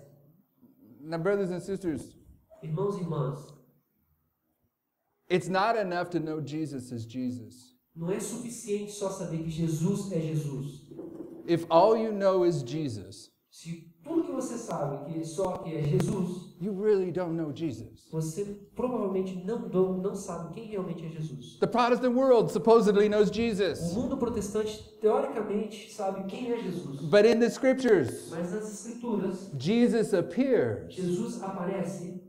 Now, brothers and sisters, Irmãos e irmãs, it's not enough to know Jesus is Jesus. não é suficiente só saber que Jesus é Jesus. If all you know is Jesus, Se tudo que você sabe que só que é Jesus, you really don't know Jesus. você provavelmente não sabe quem realmente é Jesus. The Protestant world supposedly knows O Jesus, mundo protestante, teoricamente, sabe quem é Jesus. but in the scriptures, Mas nas Escrituras, Jesus appears Jesus aparece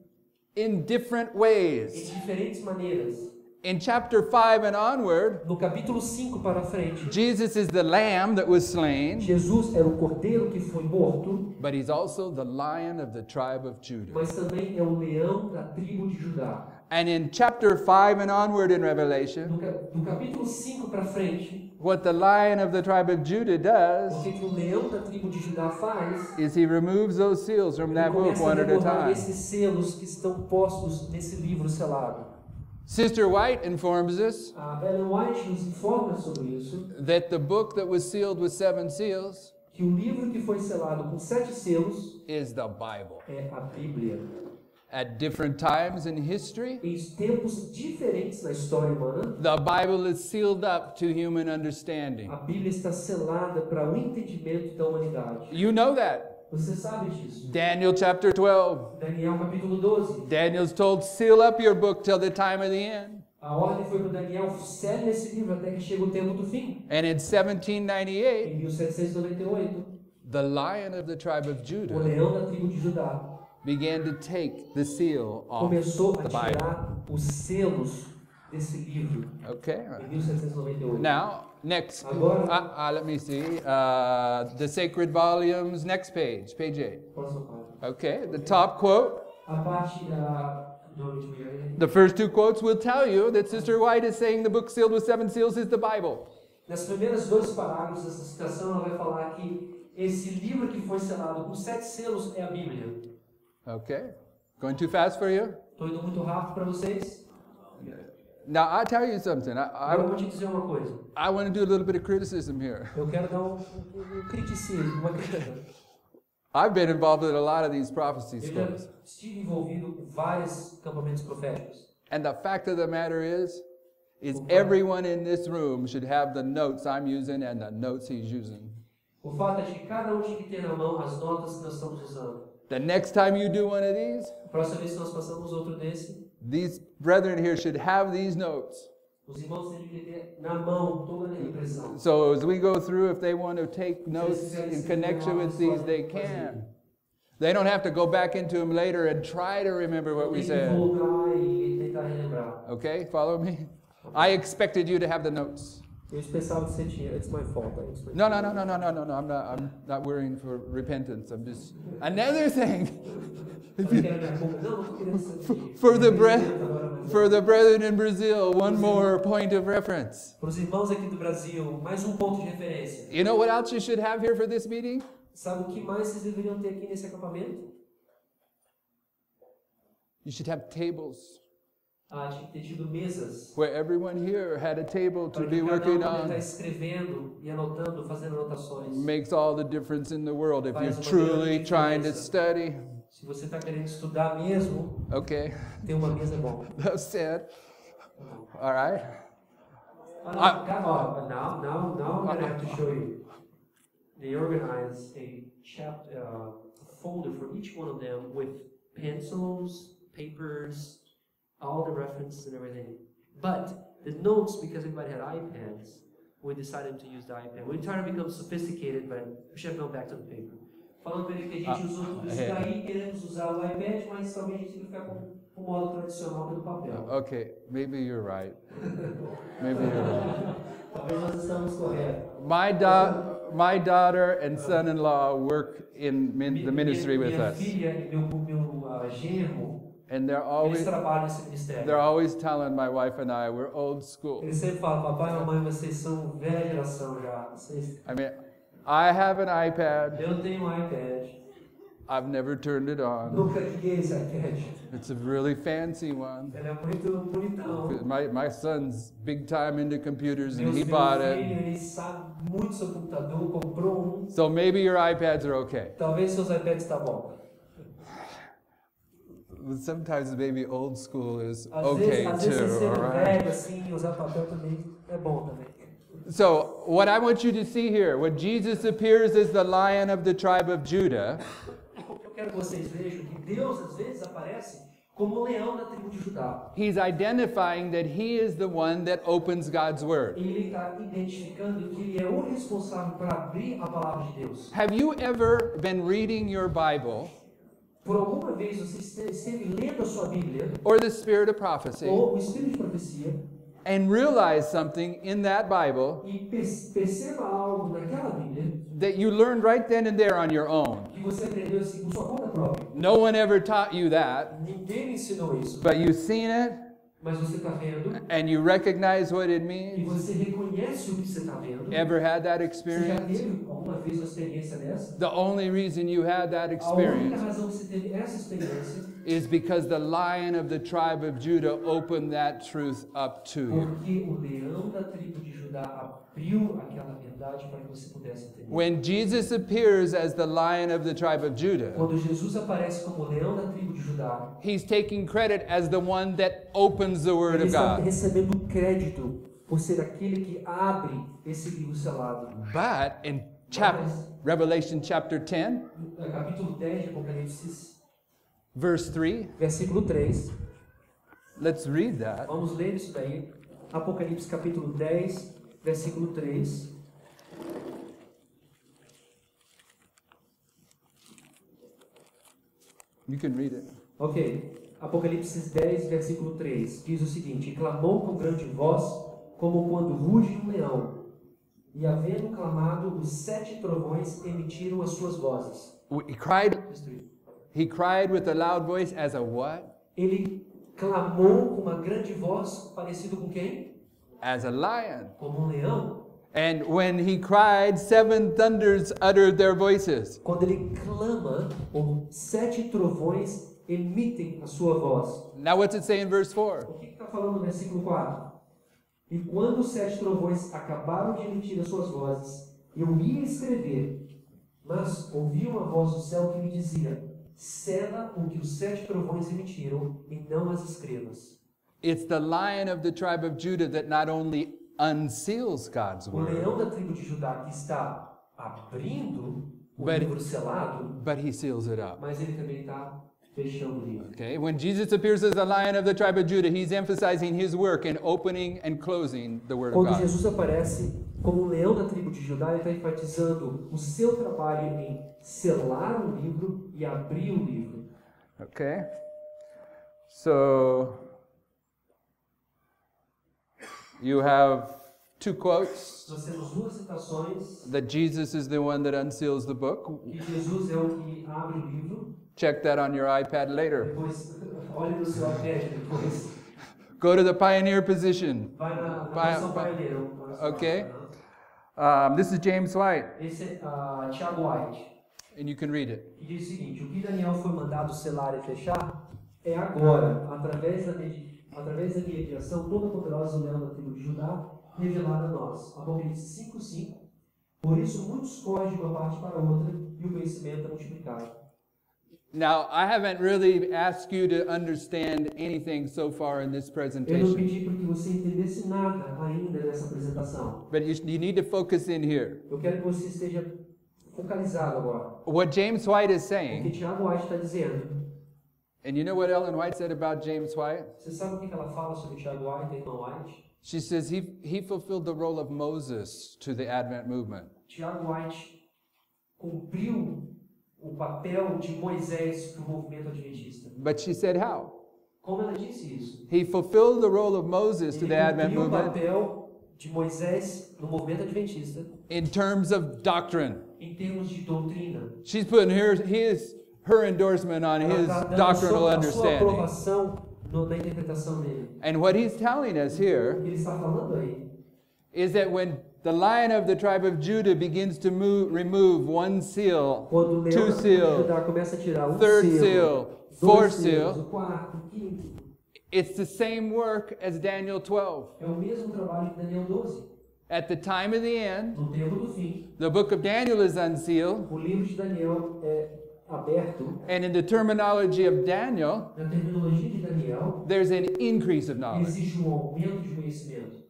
in different em ways. diferentes maneiras. In chapter 5 and onward, No capítulo 5 para frente, Jesus is the lamb that was slain, Jesus era o cordeiro que foi morto, but he's also the lion of the tribe of Judah. mas também é o leão da tribo de Judá. And in chapter 5 and onward in Revelation, Do capítulo 5 para frente, what the lion of the tribe of Judah o does que o leão da tribo de Judá faz, is he removes those seals from ele that book começa a one at a remover time. esses selos que estão postos nesse livro selado. Sister White informs us A Ellen White nos informa sobre isso, that the book that was sealed with 7 seals que o livro que foi selado com 7 selos is the Bible. é a Bíblia. At different times in history, Em tempos diferentes na história humana, the Bible is sealed up to human understanding. a Bíblia está selada para o entendimento da humanidade. You know that. Você sabe disso. Daniel chapter 12. Daniel capítulo 12. Daniel's told, seal up your book till the time of the end. A ordem foi para Daniel, sele esse livro até que chegue o tempo do fim. And in 1798, Em 1798, the lion of the tribe of o Judah leão da tribo de Judá began to take the seal off começou a the Bible. tirar os selos desse livro. Okay. Em 1798. Now, next, Agora- let me see, the sacred volumes, next page, page 8. Próxima página. Okay, the top quote, A parte do the first 2 quotes will tell you that Sister White is saying the book sealed with 7 seals is the Bible. Nas primeiras 2 parágrafos dessa citação, ela vai falar que esse livro que foi selado com 7 selos é a Bíblia. Okay, going too fast for you? Estou indo muito rápido para vocês. Now, I'll tell you something. Agora eu vou te dizer uma coisa. I want to do a little bit of criticism here. Eu quero dar um criticismo, uma crítica. I've been involved in a lot of these prophecy Eu já schools. estive envolvido com vários campamentos proféticos. And the fact of the matter is everyone in this room should have the notes I'm using and the notes he's using. O fato é de que cada um tinha que ter na mão as notas que nós estamos usando. The next time you do one of these, A próxima vez que nós passamos outro desse, these brethren here should have these notes. os irmãos têm que ter na mão toda a impressão. So as we go through, if they want to take notes in connection with these, they can. They don't have to go back into them later and try to remember what we Tem que said. voltar e tentar relembrar. Okay, follow me? I expected you to have the notes. Eu pensava que você tinha. It's my fault. No. I'm not worrying for repentance. I'm just another thing. For the brethren in Brazil, one more point of reference. Para os irmãos aqui do Brasil, mais ponto de referência. You know what else you should have here for this meeting? Sabe o que mais vocês deveriam ter aqui nesse acampamento? You should have tables Tinha que ter tido mesas. where everyone here had a table to Para be que cada working está on. escrevendo e anotando, fazendo anotações. Makes all the difference in the world if you're Faz uma truly grande trying to diferença. study. Se você está querendo estudar mesmo, Okay, ter uma mesa é bom. that's said. All right. Now I'm gonna have to show you. They organize a folder for each one of them with pencils, papers, all the references and everything. But the notes, because everybody had iPads, we decided to use the iPad. We tried to become sophisticated, but we should have gone back to the paper. Falando para ele que a gente usou tudo isso daí, queremos usar o iPad, mas talvez a gente tenha que ficar com o modo tradicional pelo papel. Okay, maybe you're right. Maybe you're right. Talvez nós estamos corretos. My daughter and son-in-law work in the ministry with minha us, filha e meu genro, and eles trabalham nesse ministério. they're always telling my wife and I we're old school. Eles sempre falam, papai e mamãe, vocês são velha geração já. I mean, I have an iPad. Eu tenho um iPad. I've never turned it on. Nunca liguei esse iPad. It's a really fancy one. Ele é muito bonitão. My son's big time into computers and he Meu bought filho, it. ele sabe muito sobre computador, comprou um. So maybe your iPads are okay. Talvez seus iPads tá bom. But sometimes maybe old school is Às okay vezes too, ser all right? velho assim, usar papel também é bom também. So what I want you to see here, when Jesus appears as the Lion of the tribe of Judah, Eu quero que vocês vejam que Deus às vezes aparece como o leão da tribo de Judá. he's identifying that he is the one that opens God's word. Ele está identificando que ele é o responsável para abrir a palavra de Deus. Have you ever been reading your Bible Por alguma vez você esteve lendo a sua Bíblia or the Spirit of prophecy ou o Espírito de Profecia and realized something in that Bible e perceba algo naquela Bíblia that you learned right then and there on your own? que você aprendeu assim por sua conta própria. No one ever taught you that, Ninguém me ensinou isso, but you've seen it mas você está vendo and you recognize what it e means. você reconhece o que você está vendo. Ever had that Você já experience? teve alguma vez uma experiência dessa? The only reason you had that A única experience razão que você teve essa experiência is because the Lion of the tribe of Judah opened that truth up to you. porque o leão da tribo de Judá abriu aquela verdade para que você pudesse entender. When Jesus appears as the Lion of the tribe of Judah, Quando Jesus aparece como o leão da tribo de Judá, he's taking credit as the one that opens the Word ele of está God. recebendo crédito por ser aquele que abre esse livro selado. But in Revelation chapter 10, Capítulo 10 de Apocalipse, verse 3, versículo 3. let's read that. Vamos ler isso daí. Apocalipse capítulo 10, versículo 3. You can read it. Ok. Apocalipse 10, versículo 3. Diz o seguinte: E clamou com grande voz, como quando ruge um leão. E havendo clamado, os 7 trovões emitiram as suas vozes. He cried with a loud voice as a what? Ele clamou com uma grande voz, parecido com quem? As a lion. Como um leão. And when he cried, 7 thunders uttered their voices. Quando ele clama, os 7 trovões emitem a sua voz. Now what's it say in verse 4? O que está falando no versículo 4? E quando os 7 trovões acabaram de emitir as suas vozes, eu ia escrever, mas ouvi uma voz do céu que me dizia: sela o que os 7 trovões emitiram e não as escrevas. It's the Lion of the tribe of Judah that not only unseals God's O leão word, da tribo de Judá que está abrindo o But- livro selado, but he seals it up. mas ele também está fechando o livro. Okay, when Jesus appears as the Lion of the tribe of Judah, he's emphasizing his work in opening and closing the word of Quando God. Jesus aparece como um leão da tribo de Judá, ele está enfatizando o seu trabalho em selar o livro e abrir o livro. Okay, so you have 2 quotes Nós temos 2 citações that Jesus is the one that unseals the book. que Jesus é o que abre o livro. Check that on your iPad later. Depois, olhe no seu iPad depois. Go to the pioneer position. Vai na Pi- posição pi- pioneiro. Okay. This is James White, Esse é Tiago White, and you can read it. que diz o seguinte: o que Daniel foi mandado selar e fechar é agora, através da mediação toda poderosa do leão da tribo de Judá, revelada a nós. Apocalipse 5:5. Por isso muitos correm de uma parte para outra e o conhecimento é multiplicado. Now, I haven't really asked you to understand anything so far in this Eu não presentation, pedi para que você entendesse nada ainda nessa apresentação. but you need to focus in here. Eu quero que você esteja focalizado agora. What James White is O que saying, Tiago White está dizendo. and you know what Ellen White said about James White? Você sabe o que ela fala sobre Tiago White e a irmã White? She says he fulfilled the role of Moses to the Advent movement. Tiago White cumpriu o papel de Moisés para o movimento adventista. But she said how? Como ela disse isso? He fulfilled the role of Moses to Ele the Advent cumpriu o movement papel de Moisés no movimento adventista in terms of doctrine. em termos de doutrina. She's putting her endorsement on Ela his está dando doctrinal a sua understanding. aprovação na interpretação dele. And what he's telling us O here que ele está falando aí is that when the Lion of the tribe of Judah begins to remove 1 seal, quando o leão 2 da tribo de seal, Judá começa a tirar um 3rd selo, seal, 2 4th selos, seal, o 4º, o 5º, it's the same work as Daniel 12. é o mesmo trabalho que Daniel 12. At the time of the end, No tempo do fim, the book of Daniel is unsealed, o livro de Daniel é aberto. and in the terminology of Daniel, Na terminologia de Daniel, there's an increase of knowledge. existe um aumento de conhecimento.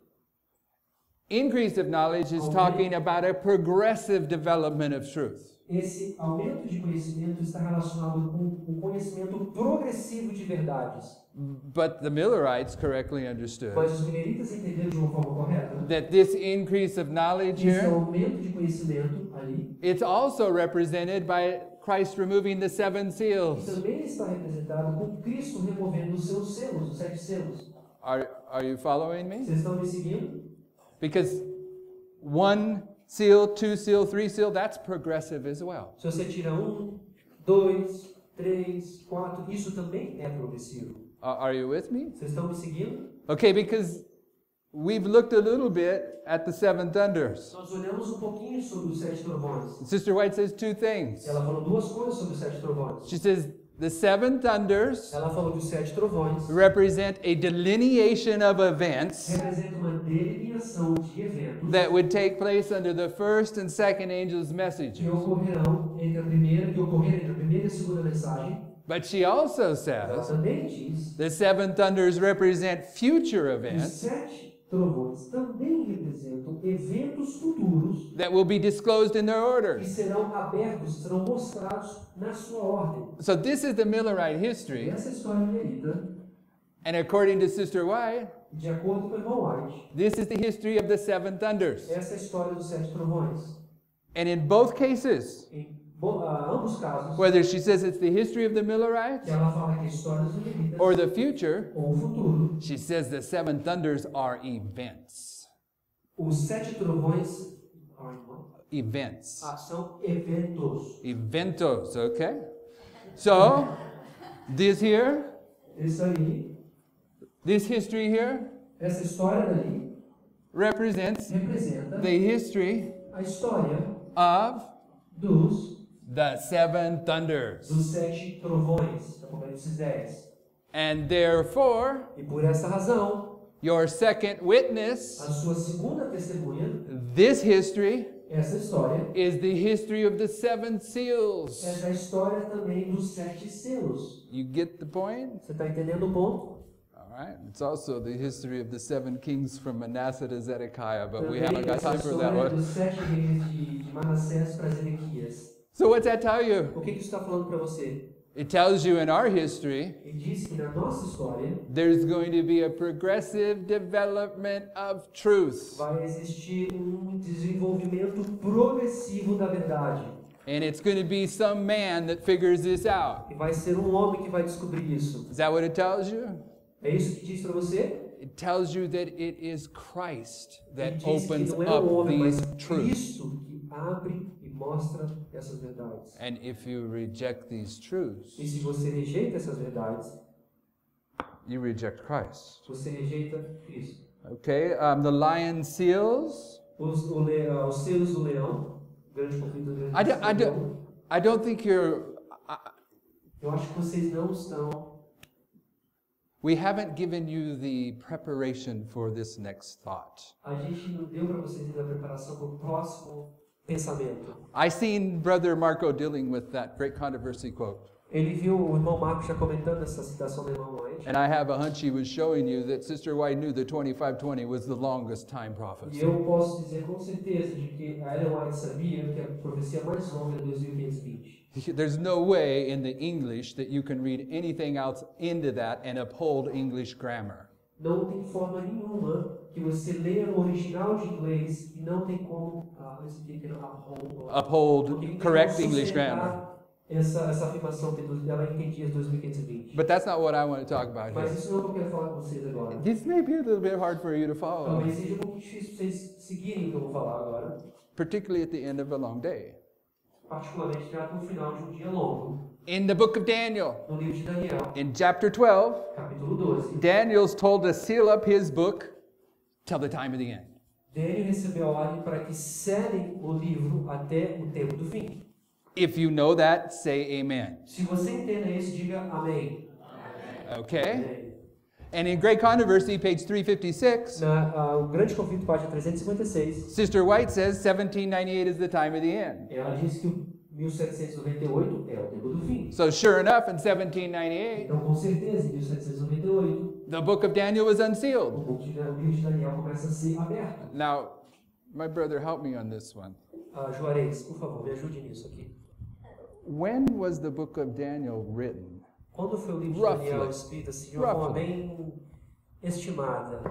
Increase of knowledge is talking about a progressive development of truth. Esse aumento de conhecimento está relacionado com o conhecimento progressivo de verdades. But the Millerites correctly understood Mas os mineritas entenderam de uma forma correta that this increase of knowledge esse here, aumento de conhecimento ali it's also represented by Christ removing the 7 e seals. também está representado com Cristo removendo os seus selos, os 7 selos. Are you following me? Vocês estão me seguindo? Because 1 seal, 2 seal, 3 seal, that's progressive as well. Se você tira 1, 2, 3, 4, isso também é progressivo. Are you with me? Vocês estão me seguindo? Okay, because we've looked a little bit at the 7 thunders. Nós olhamos um pouquinho sobre os 7 trovões. Sister White says 2 things. Ela falou 2 coisas sobre os 7 trovões. She says the 7 thunders Ela falou que os 7 trovões represent a delineation of events representam uma delineação de eventos that would take place under the first and second angels' messages. que ocorreram entre a primeira e a segunda mensagem. But she also Ela says também diz the 7 thunders represent future que os events 7 trovões também representam eventos futuros that will be disclosed in their que order. serão abertos, serão mostrados na sua ordem. So this is the Millerite history, Essa história milerita, and according to Sister White, de acordo com o irmão White, this is the history of the 7 thunders. essa é a história dos 7 trovões. And in both cases, Em ambos casos, whether she says it's the history of the que Millerites ela fala que é a história dos mileritas or the future, ou o futuro, she says the 7 thunders are events. os 7 trovões Events. são eventos. Eventos, okay? So, this here, Isso aí, this history here, essa história dali, represents representa the history a história of dos the seven thunders. 7 trovões, Apocalipse 10. And therefore, E por essa razão, your second a witness, sua segunda testemunha, this history, essa história, is the history of the seven seals. é da história também dos 7 selos. You get the point? Você está entendendo o ponto? All right. It's also the history of the seven kings from Manasseh to Zedekiah, but we Também haven't got essa time for that história one. dos 7 reis de Manassés para Zedequias. So what's that tell you? O que isso está falando para você? It tells you in our history, Ele diz que na nossa história there's going to be a progressive development of truth. vai existir desenvolvimento progressivo da verdade. And it's going to be some man that figures this out. E vai ser homem que vai descobrir isso. Is that what it tells you? É isso que diz para você? It tells you that it is Christ Ele that diz que opens não é up o homem, mas these truths. Cristo que abre e mostra essas verdades. And if you reject these truths, E se você rejeita essas verdades, you reject Christ. você rejeita Cristo. Okay, the lion seals. Os selos do leão, grande conflito do grande I don't think you're. Eu acho que vocês não estão. We haven't given you the preparation for this next thought. A gente não deu para vocês ainda a preparação para o próximo pensamento. I seen Brother Marco dealing with that great controversy quote. Ele viu o irmão Marcos já comentando essa citação do irmão White. And I have a hunch he was showing you that Sister White knew that 2520 was the longest time E prophecy. eu posso dizer com certeza de que a Ellen White sabia que a profecia mais longa é 2520. There's no way in the English that you can read anything else into that and uphold English grammar. Não tem forma nenhuma que você leia no original de inglês e não tem como Uphold correct English grammar. essa afirmação que ela entendia 2520. But that's not what I want to talk about Mas here. isso não é o que eu quero falar com vocês agora. This may be a little bit hard for you to follow, Talvez seja um pouco difícil para vocês seguirem o que eu vou falar agora. particularly at the end of a long day. Particularmente já no final de um dia longo. In the book of Daniel, No livro de Daniel, in chapter 12, capítulo 12. Daniel's told to seal up his book till the time of the end. Daniel recebeu a ordem para que selem o livro até o tempo do fim. If you know that, say amen. Se você entende isso, diga amém. Okay? Amém. And in Great Controversy, page 356, O Grande Conflito, página 356, Sister White says 1798 is the time of the end. ela diz que o 1798 é o tempo do fim. So sure enough, in 1798, Então, com certeza, em 1798, the book of Daniel was unsealed. o livro de Daniel começa a ser aberto. Now, my brother, help me on this one. Juarez, por favor, me ajude nisso aqui. When was the book of Daniel written? Quando foi o livro de Roughly. Daniel escrito assim, de uma forma Roughly. bem estimada?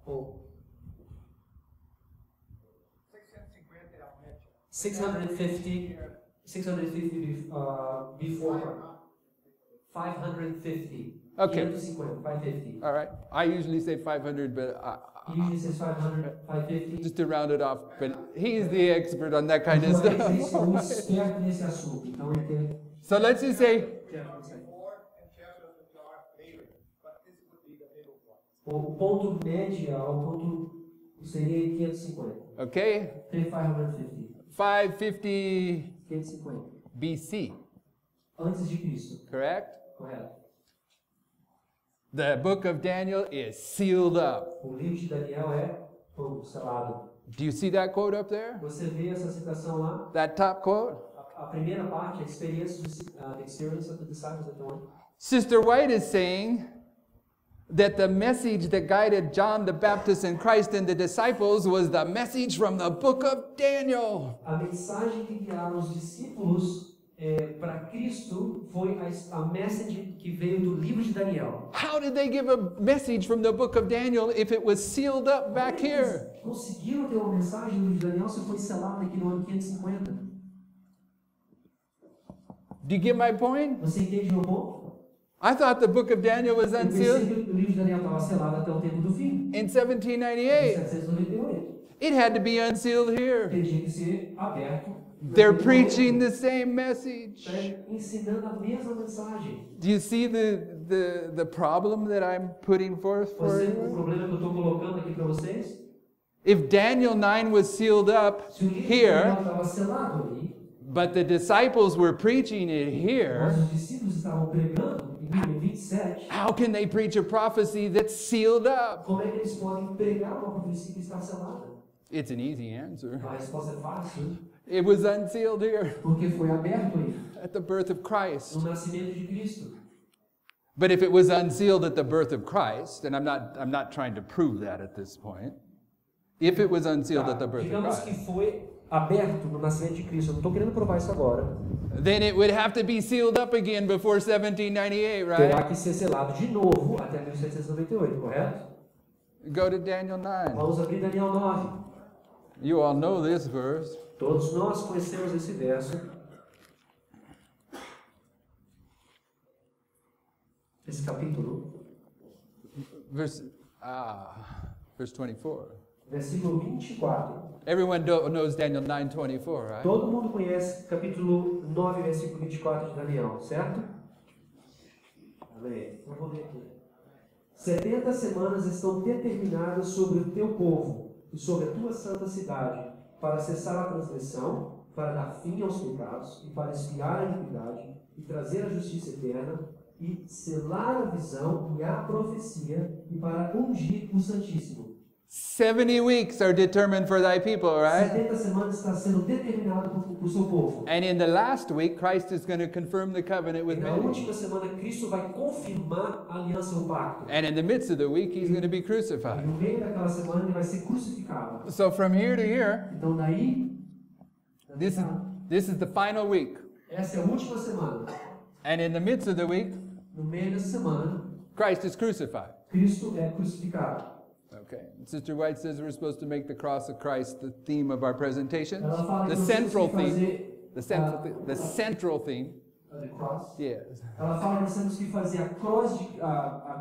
Ou 650 before 550. Okay. 550, 550. All right. I usually say 500, but Usually says 500, 550. just to round it off. But he's the expert on that kind of Juarez, eles stuff. são espertos nesse assunto, então ele tem... So let's just say, O ponto médio, o ponto seria 550. okay, 550. 550 550. BC, Antes de Cristo, correct? correto? The book of Daniel is sealed up. O livro de Daniel é selado. Do you see that quote up there? Você vê essa citação lá? That top quote? A primeira parte, a experience of the disciples at the one. Sister White is saying that the message that guided John the Baptist and Christ and the disciples was the message from the book of Daniel. A mensagem que guiaram os discípulos para Cristo foi a message que veio do livro de Daniel. How did they give a message from the book of Daniel if it was sealed up back here? Eles conseguiram ter uma mensagem do livro de Daniel se foi selada aqui no ano 550. Do you get my point? Você entende meu ponto? I thought the book of Daniel was Eu pensei unsealed que o livro de Daniel estava selado até o tempo do fim. in Em 1798. 798. It had to be unsealed here. Ele tinha que ser aberto. They're preaching the same message. Ensinando a mesma mensagem. Do you see the problem that I'm putting forth for O you? problema que eu estou colocando aqui para vocês If Daniel 9 was sealed up Se o livro de here, Daniel estava selado ali, but the disciples were preaching it mas here, os discípulos estavam pregando em Bíblia 27, how can they preach a prophecy that's sealed up? como é que eles podem pregar uma profecia que está selada? It's an easy answer. A resposta é fácil, It was unsealed here porque foi aberto aí, at the birth of Christ. no nascimento de Cristo. But if it was unsealed at the birth of Christ, and I'm not trying to prove that at this point. If it was unsealed at the birth of Digamos que Christ, foi aberto no nascimento de Cristo, eu não estou querendo provar isso agora. then it would have to be sealed up again before 1798, Terá right? que ser selado de novo até 1798, correto? Go to Daniel 9. Vamos abrir Daniel 9. You all know this verse. Todos nós conhecemos esse verso. Esse capítulo, Verse 24. versículo 24. Everyone knows Daniel 9:24, right? Todo mundo conhece capítulo 9, versículo 24 de Daniel, certo? Amém. Eu vou ler aqui. 70 semanas estão determinadas sobre o teu povo e sobre a tua santa cidade, para cessar a transgressão, para dar fim aos pecados, e para expiar a iniquidade, e trazer a justiça eterna, e selar a visão e a profecia, e para ungir o Santíssimo. 70 weeks are determined for thy people, right? 70 semanas está sendo determinado para o seu povo. And in the last week, Christ is going to confirm the covenant E with na many. última semana, Cristo vai confirmar a aliança, o pacto. And in the midst of the week, he's going to be E crucified. no meio daquela semana, ele vai ser crucificado. So from here to here, Então daí, this is the final week. essa é a última semana. And in the midst of the week, No meio dessa semana, Christ is crucified. Cristo é crucificado. Okay. Sister White says we're supposed to make the cross of Christ the theme of our presentation. Ela fala The que nós central temos que theme. fazer The central theme. the cross. Yes. Ela fala que nós temos que fazer a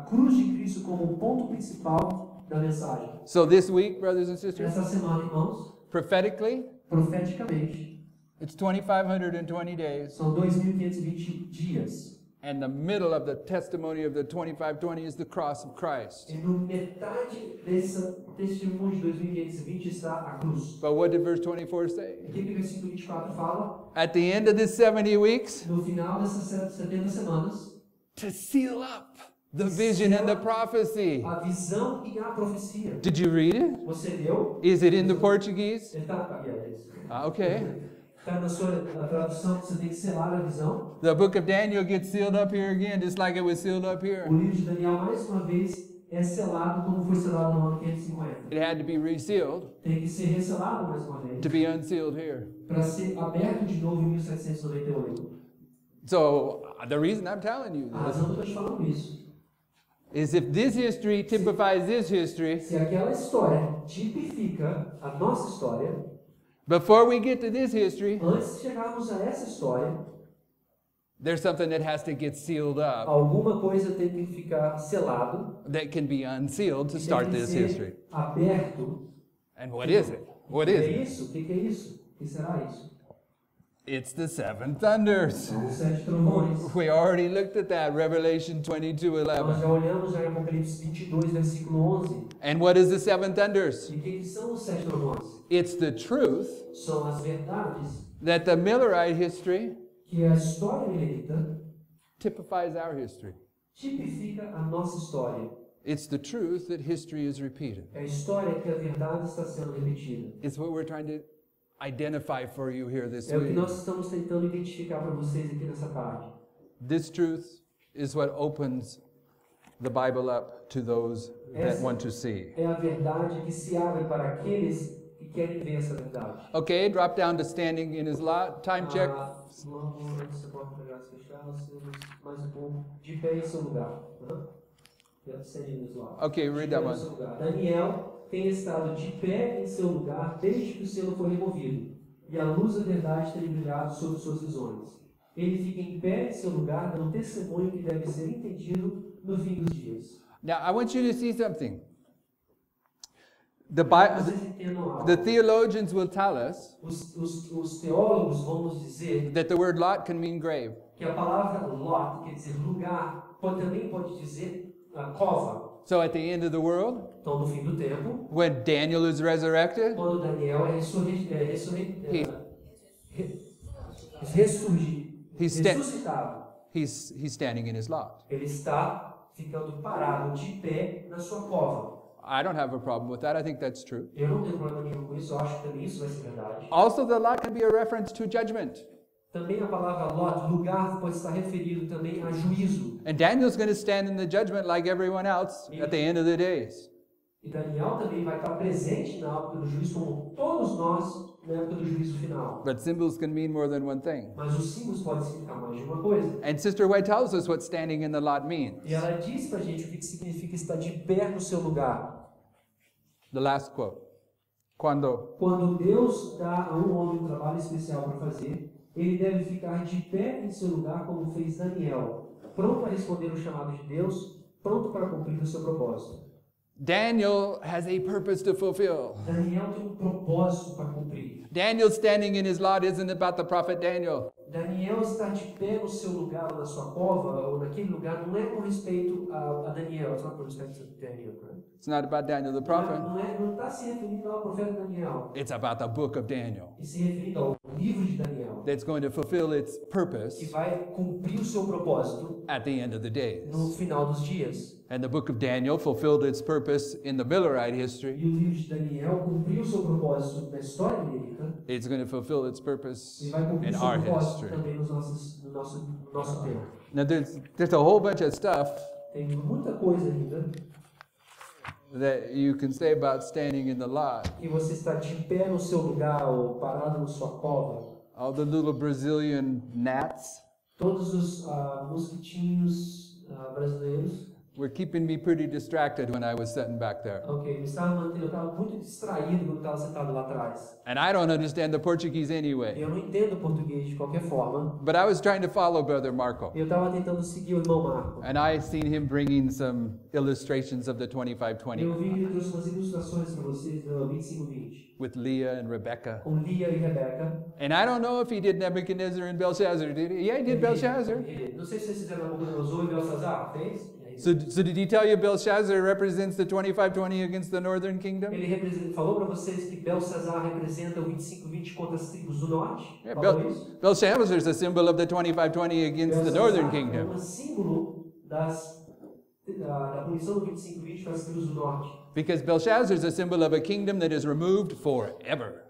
cruz de Cristo como o ponto principal da mensagem. So this week, brothers and sisters, Essa semana, irmãos, prophetically, profeticamente, it's 2,520 days. são 2.520 dias. And the middle of the testimony of the 2520 is the cross of Christ. E no metade desse testemunho de 2.520 está a cruz. But what did verse 24 say? O que o versículo 24 fala? At the end of this 70 weeks, No final dessas 70 semanas, to seal up the vision and the prophecy. a visão e a profecia. Did you read it? Você leu? Is it in the Portuguese? Ele está Okay. na sua tradução, você tem que selar a visão. The book of Daniel gets sealed up here again, just like it was sealed up here. O livro de Daniel, mais uma vez, é selado como foi selado no ano 550. It had to be resealed Tem que ser reselado mais uma vez, to be unsealed here. para ser aberto de novo em 1798. So the reason I'm telling you A this razão que eu estou te falando isso, is if this history typifies this history, se aquela história tipifica a nossa história, before we get to this history, antes de chegarmos a essa história, there's something that has to get sealed up alguma coisa tem que ficar selado, that can be unsealed to e start tem que this ser history. aberto. And what is it? What O que is é it? isso? O que é isso? O que será isso? It's the seven thunders. São os 7 trovões. We already looked at that, Revelation Nós 22:11. já olhamos em Apocalipse 22, versículo 11. And what is the seven thunders? E o que são os 7 trovões? It's the truth São as verdades that the Millerite history que a história milerita typifies our history. tipifica a nossa história. It's the truth that history is repeated. É a história que a verdade está sendo repetida. It's what we're trying to identify for you here this É o que week. nós estamos tentando identificar para vocês aqui nessa tarde. This truth is what opens the Bible up to those that want to see. É a verdade que se abre para aqueles que querem ver essa verdade. Okay, drop down to standing in his lot. Time check. Vamos, antes você pode pegar as fechadas, mais um pouco. De pé em seu lugar. Okay, read that one. Daniel tem estado de pé em seu lugar desde que o selo foi removido, e a luz da verdade tem brilhado sobre suas visões. Ele fica em pé em seu lugar, dando testemunho que deve ser entendido no fim dos dias. Now, I want you to see something. The Vocês entendam algo. The theologians will tell us Os teólogos vão nos dizer that the word lot can mean grave. que a palavra lot quer dizer lugar, também pode dizer cova. So at the end of the world, Então, no fim do tempo, when Daniel is resurrected, quando Daniel ressuscitado, he's standing in his lot. ele está ficando parado de pé na sua cova. I don't have a problem with that. I think that's true. Eu não tenho problema nenhum com isso, eu acho que também isso vai ser verdade. Also, the lot can be a reference to judgment. Também a palavra lot, lugar, pode estar referido também a juízo. And Daniel's going to stand in the judgment like everyone else at the end of the days. E Daniel também vai estar presente na época do juízo, como todos nós na época do juízo final. But symbols can mean more than one thing. Mas os símbolos podem significar mais de uma coisa. And Sister White tells us what standing in the lot means. E ela diz pra gente o que significa estar de pé no seu lugar. The last quote. Quando Deus dá a um homem um trabalho especial para fazer, ele deve ficar de pé em seu lugar como fez Daniel, pronto a responder o chamado de Deus, pronto para cumprir o seu propósito. Daniel has a purpose to fulfill. Daniel tem um propósito para cumprir. Daniel standing in his lot isn't about the prophet Daniel. Daniel estar de pé no seu lugar, ou na sua cova, ou naquele lugar, não é com respeito a Daniel. It's not with respect to Daniel, right? It's not about Daniel the prophet. Não está se referindo ao profeta Daniel. It's about the book of Daniel E se referindo ao livro de Daniel, that's going to fulfill its que purpose vai cumprir o seu propósito at the end of the days. no final dos dias. And the book of Daniel fulfilled its purpose in the Millerite history. E o livro de Daniel cumpriu o seu propósito na história bíblica It's going to fulfill its purpose e vai cumprir in o seu our propósito history. também no nosso tempo. Now there's a whole bunch of stuff Tem muita coisa ainda that you can say about standing in the lot. que você está de pé no seu lugar ou parado na sua cova. All the little Brazilian gnats Todos os mosquitinhos brasileiros. were keeping me pretty distracted when I was sitting back there. Ok, eu estava muito distraído quando estava sentado lá atrás. And I don't understand the Portuguese E anyway. eu não entendo português de qualquer forma. But I was trying to follow Brother Marco. Eu estava tentando seguir o irmão Marco. And I seen him bringing some illustrations of the 2520 Eu vi que ele trouxe umas ilustrações para vocês do 25:20. with Leah and Rebecca. Com Lia e Rebeca. And I don't know if he did Nebuchadnezzar and Belshazzar. Did he? Yeah, he did Belshazzar. Não sei se vocês fizeram Nabucodonosor e Belsazar, fez? So did he tell you Belshazzar represents the 2520 against the northern kingdom? Ele falou para vocês que Belsazar representa o 25:20 contra as tribos do norte? Yeah, Falou isso? Belshazzar is a symbol of the 2520 against the northern Belsazar é kingdom. um símbolo da punição do 25:20 para as tribos do norte. Because Belshazzar is a symbol of a kingdom that is removed forever.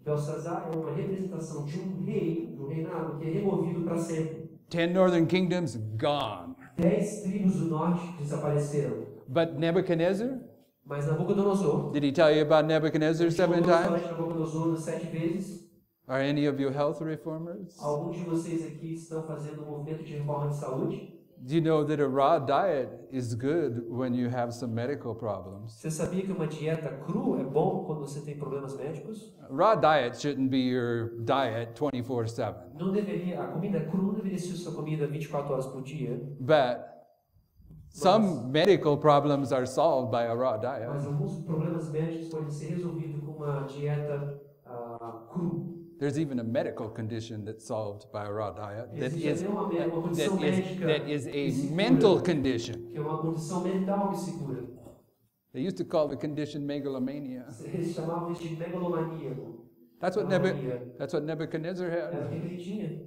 Belsazar é uma representação de um rei, do reinado que é removido para sempre. 10 northern kingdoms gone. 10 tribos do norte desapareceram. But Nebuchadnezzar? Mas Nabucodonosor, Did he tell you about Nebuchadnezzar 7 times? Nabucodonosor 7 vezes. Are any of you health reformers? Alguns de vocês aqui estão fazendo um movimento de reforma de saúde? Do you know that a raw diet is good when you have some medical problems? Você sabia que uma dieta cru é bom quando você tem problemas médicos? Raw diet shouldn't be your diet 24/7. Não deveria, a comida cru não deveria ser sua comida 24 horas por dia. But some medical problems are solved by a raw diet. Mas alguns problemas médicos podem ser resolvidos com uma dieta cru. There's even a medical condition that's solved by a raw diet Existe até uma condição médica that is que a se cura, mental condition. que é uma condição mental que se cura. They used to call the condition megalomania. Eles chamavam isso de megalomaníaco. That's what Nebuchadnezzar Era had. o que ele tinha.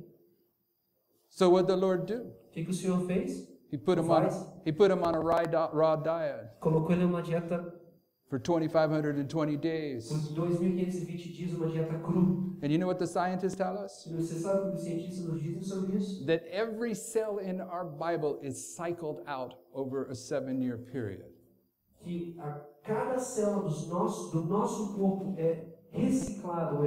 So what did the Lord do? O que o Senhor fez? He put him on a raw diet Colocou ele numa dieta for 2,520 days. por 2.520 dias, uma dieta cru. And you know what the scientists tell us? Você sabe o que os cientistas nos dizem sobre isso? That every cell in our Bible is cycled out over a 7-year period. Que a cada célula do nosso corpo é reciclado,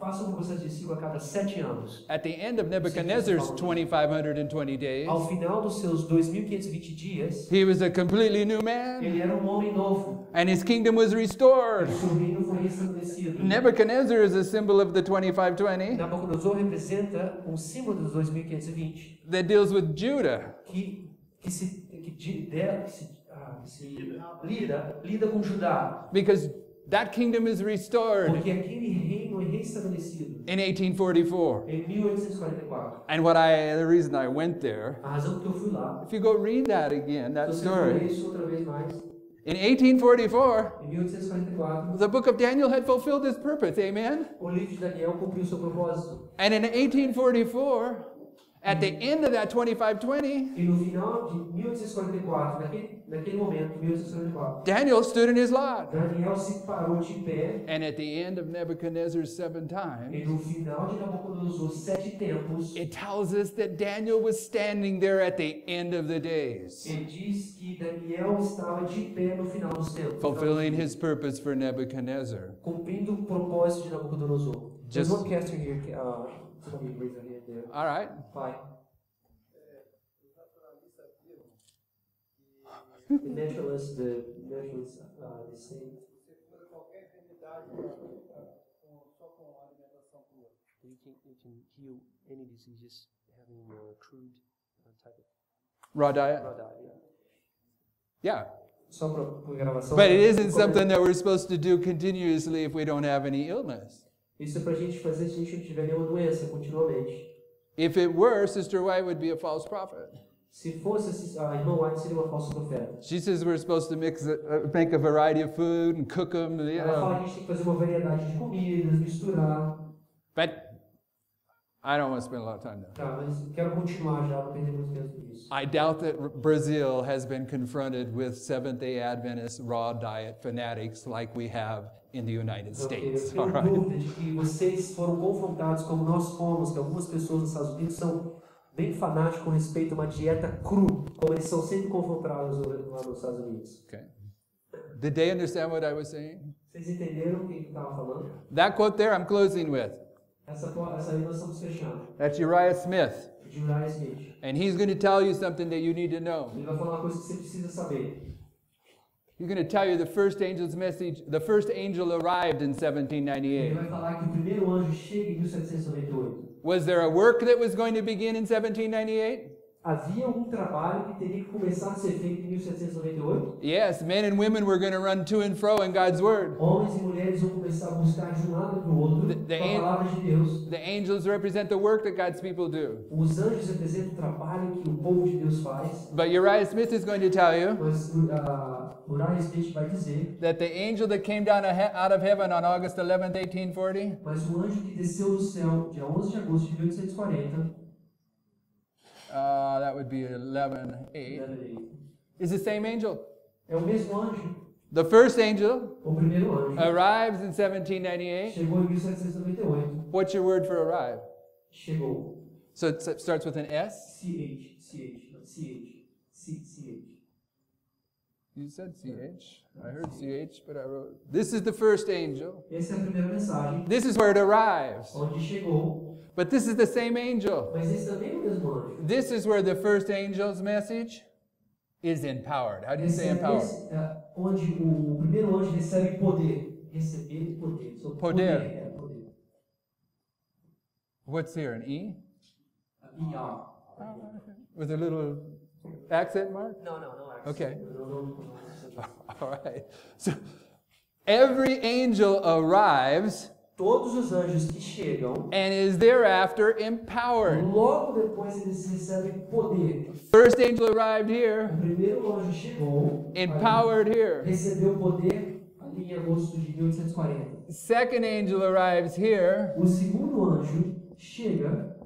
passa um processo de ciclo a cada 7 anos. At the end of Nebuchadnezzar's 2,520 days, Ao final dos seus 2.520 dias, he was a completely new man, ele era um homem novo. and his kingdom was restored. O seu reino foi restabelecido. Nebuchadnezzar is a symbol of the 2520 Nabucodonosor representa um símbolo dos 2.520 that deals with Judah. que lida com Judá. Because that kingdom is restored. Porque aquele reino é reestabelecido in 1844. em 1844. And the reason I went there, A razão que eu fui lá, if you go read that again, that se você for ler story, isso outra vez mais, in 1844, em 1844, the book of Daniel had fulfilled its purpose, amen? o livro de Daniel cumpriu seu propósito. And in 1844, at the end of that 2520, E no final de 1844, naquele momento, 1844, Daniel stood in his lot. Daniel se parou de pé. And at the end of Nebuchadnezzar's 7 E times, no final de Nabucodonosor 7 tempos, it tells us that Daniel was standing there at the end of the days, ele diz que Daniel estava de pé no final dos tempos, fulfilling his purpose for Nebuchadnezzar. cumprindo o propósito de Nabucodonosor. There's Just- one caster here. Somebody raise their hand there. All right. Vai. The naturalists, they say. You can heal any diseases having a crude type of Raw diet? raw diet. Yeah. Só para gravação. But it isn't something that we're supposed to do continuously if we don't have any illness. Isso é pra gente fazer se a gente não tiver nenhuma doença continuamente. If it were, Sister White would be a false prophet. Se fosse a irmã White seria uma falsa profeta. She says we're supposed to make a variety of food and cook them, you Ela fala know. que a gente tem que fazer uma variedade de comidas, misturar. But I don't want to spend a lot of time there. Tá, mas quero continuar já, não perder muito tempo nisso. I doubt that Brazil has been confronted with Seventh-day Adventist raw diet fanatics like we have in the United Ok, States. eu All tenho right. dúvida de que vocês foram confrontados como nós fomos, que algumas pessoas nos Estados Unidos são bem fanáticos com respeito a uma dieta cru, como eles são sempre confrontados lá nos Estados Unidos. Okay. Did they understand what I was saying? Vocês entenderam o que eu estava falando? That quote there, I'm closing with. Essa aí nós estamos fechando. That's Uriah Smith. De Uriah Smith. And he's going to tell you something that you need to know. Ele vai falar uma coisa que você precisa saber. He's going to tell you the first angel's message. The first angel arrived in Ele 1798. vai falar que o primeiro anjo chega em 1798. Was there a work that was going to begin in 1798? Havia algum trabalho que teria que começar a ser feito em 1798? Yes, men and women were going to run to and fro in God's word. Homens e mulheres vão começar a buscar de um lado para o outro The com a palavra de Deus. The angels represent the work that God's people do. Os anjos representam o trabalho que o povo de Deus faz. But Uriah Smith is going to tell you Mas Uriah Smith vai dizer, that the angel that came down out of heaven on August 11th, 1840, mas o anjo que desceu do céu dia 11 de agosto de 1840, that would be 11:8, is the same angel. é o mesmo anjo. The first angel O primeiro anjo arrives in 1798. chegou em 1798. What's your word for arrive? Chegou. So it starts with an S? CH. You said CH. I heard CH, but I wrote. This is the first angel. Essa é a primeira mensagem, This is where it arrives. onde chegou. But this is the same angel. Mas esse também é o mesmo anjo. This is where the first angel's message is empowered. How do you say empowered? Onde o primeiro anjo recebe poder. Receber poder. So, Poder. Poder. What's here, an E? IR. With a little accent mark? Não. Okay. Não. All right. So every angel arrives Todos os anjos que chegam, and is thereafter empowered. logo depois eles recebem poder. First angel arrived O here, primeiro anjo chegou, empowered here. recebeu poder ali em agosto de 1840. Second angel arrives here. O segundo anjo chega,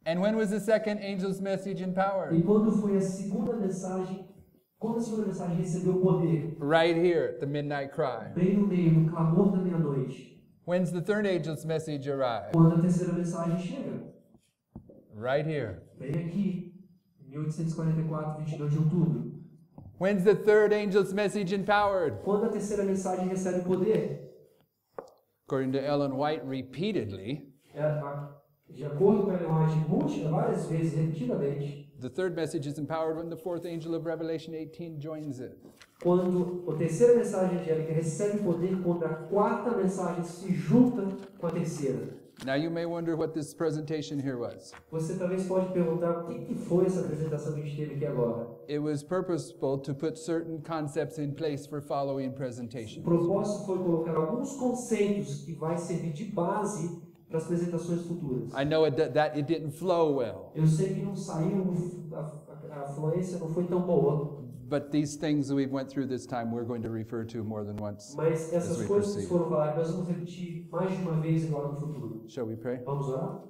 And when was the second angel's message empowered? e quando foi a segunda mensagem, quando a segunda mensagem recebeu poder, Right here at the midnight cry. bem no meio, no clamor da meia-noite, When's the third angel's message arrive? quando a terceira mensagem chega, Right here. bem aqui, em 1844, 22 de outubro, When's the third angel's message empowered? quando a terceira mensagem recebe poder, According to Ellen White, repeatedly, de acordo com a Ellen várias vezes, repetidamente, the third message is empowered when the fourth angel of Revelation 18 joins it. quando a terceira mensagem angélica recebe poder, quando a quarta mensagem se junta com a terceira. Now you may wonder what this presentation here was. Você talvez pode perguntar o que foi essa apresentação que a gente teve aqui agora. It was purposeful to put certain concepts in place for following O presentations. propósito foi colocar alguns conceitos que vai servir de base para as apresentações futuras. I know that it didn't flow well, Eu sei que não saiu, a fluência não foi tão boa, but these things we went through this time we're going to refer to more than once. mas essas we coisas que proceed. foram faladas nós vamos repetir mais de uma vez agora no futuro. Shall we pray? Vamos orar?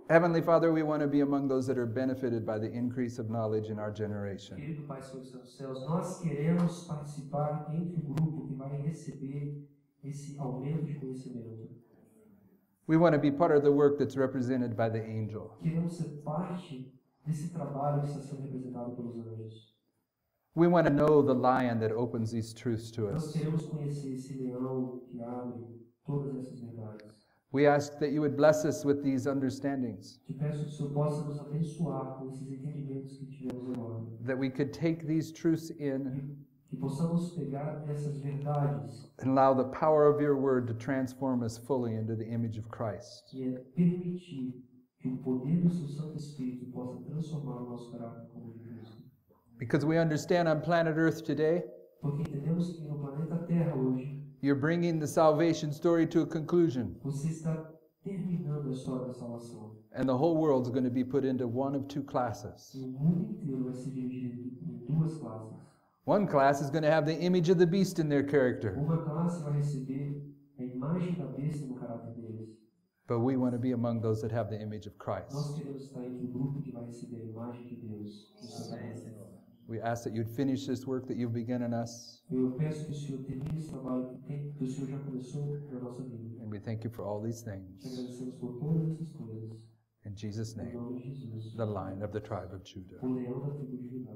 Heavenly Father, we want to be among those that are benefited by the increase of knowledge in our generation. Querido Pai que está nos céus, nós queremos participar entre o grupo que vai receber esse aumento de conhecimento. We want to be part of the work that's represented by the angel. Queremos ser parte desse trabalho que está sendo representado pelos anjos. We want to know the lion that opens these truths to Nós us. queremos conhecer esse leão que abre todas essas verdades. We ask that you would bless us with these understandings, Te peço que o Senhor possa nos abençoar com esses entendimentos que tivemos agora. that we could take these truths in Que possamos pegar essas verdades and allow the power of your word to transform us fully into the image of Christ. e permitir que o poder do seu Santo Espírito possa transformar o nosso caráter como de Cristo. Because we understand on planet Earth today, Porque entendemos que no planeta Terra hoje, you're bringing the salvation story to a conclusion, você está terminando a história da salvação. and the whole world's going to be put into one of two classes. E o mundo inteiro vai ser dividido em duas classes. One class is going to have the image of the beast in their character, Uma classe vai receber a imagem da besta no caráter deles. but we want to be among those that have the image of Nós Christ. queremos estar entre o grupo que vai receber a imagem de Deus no seu caráter. We ask that you'd finish this work that you've begun in us, Eu peço que o Senhor termine esse trabalho que o Senhor já começou na nossa vida. and we thank you for all these Te things. agradecemos por todas essas coisas. In Jesus' Em name, nome de Jesus. the Lion of the tribe of Judah. O leão da tribo de Judá.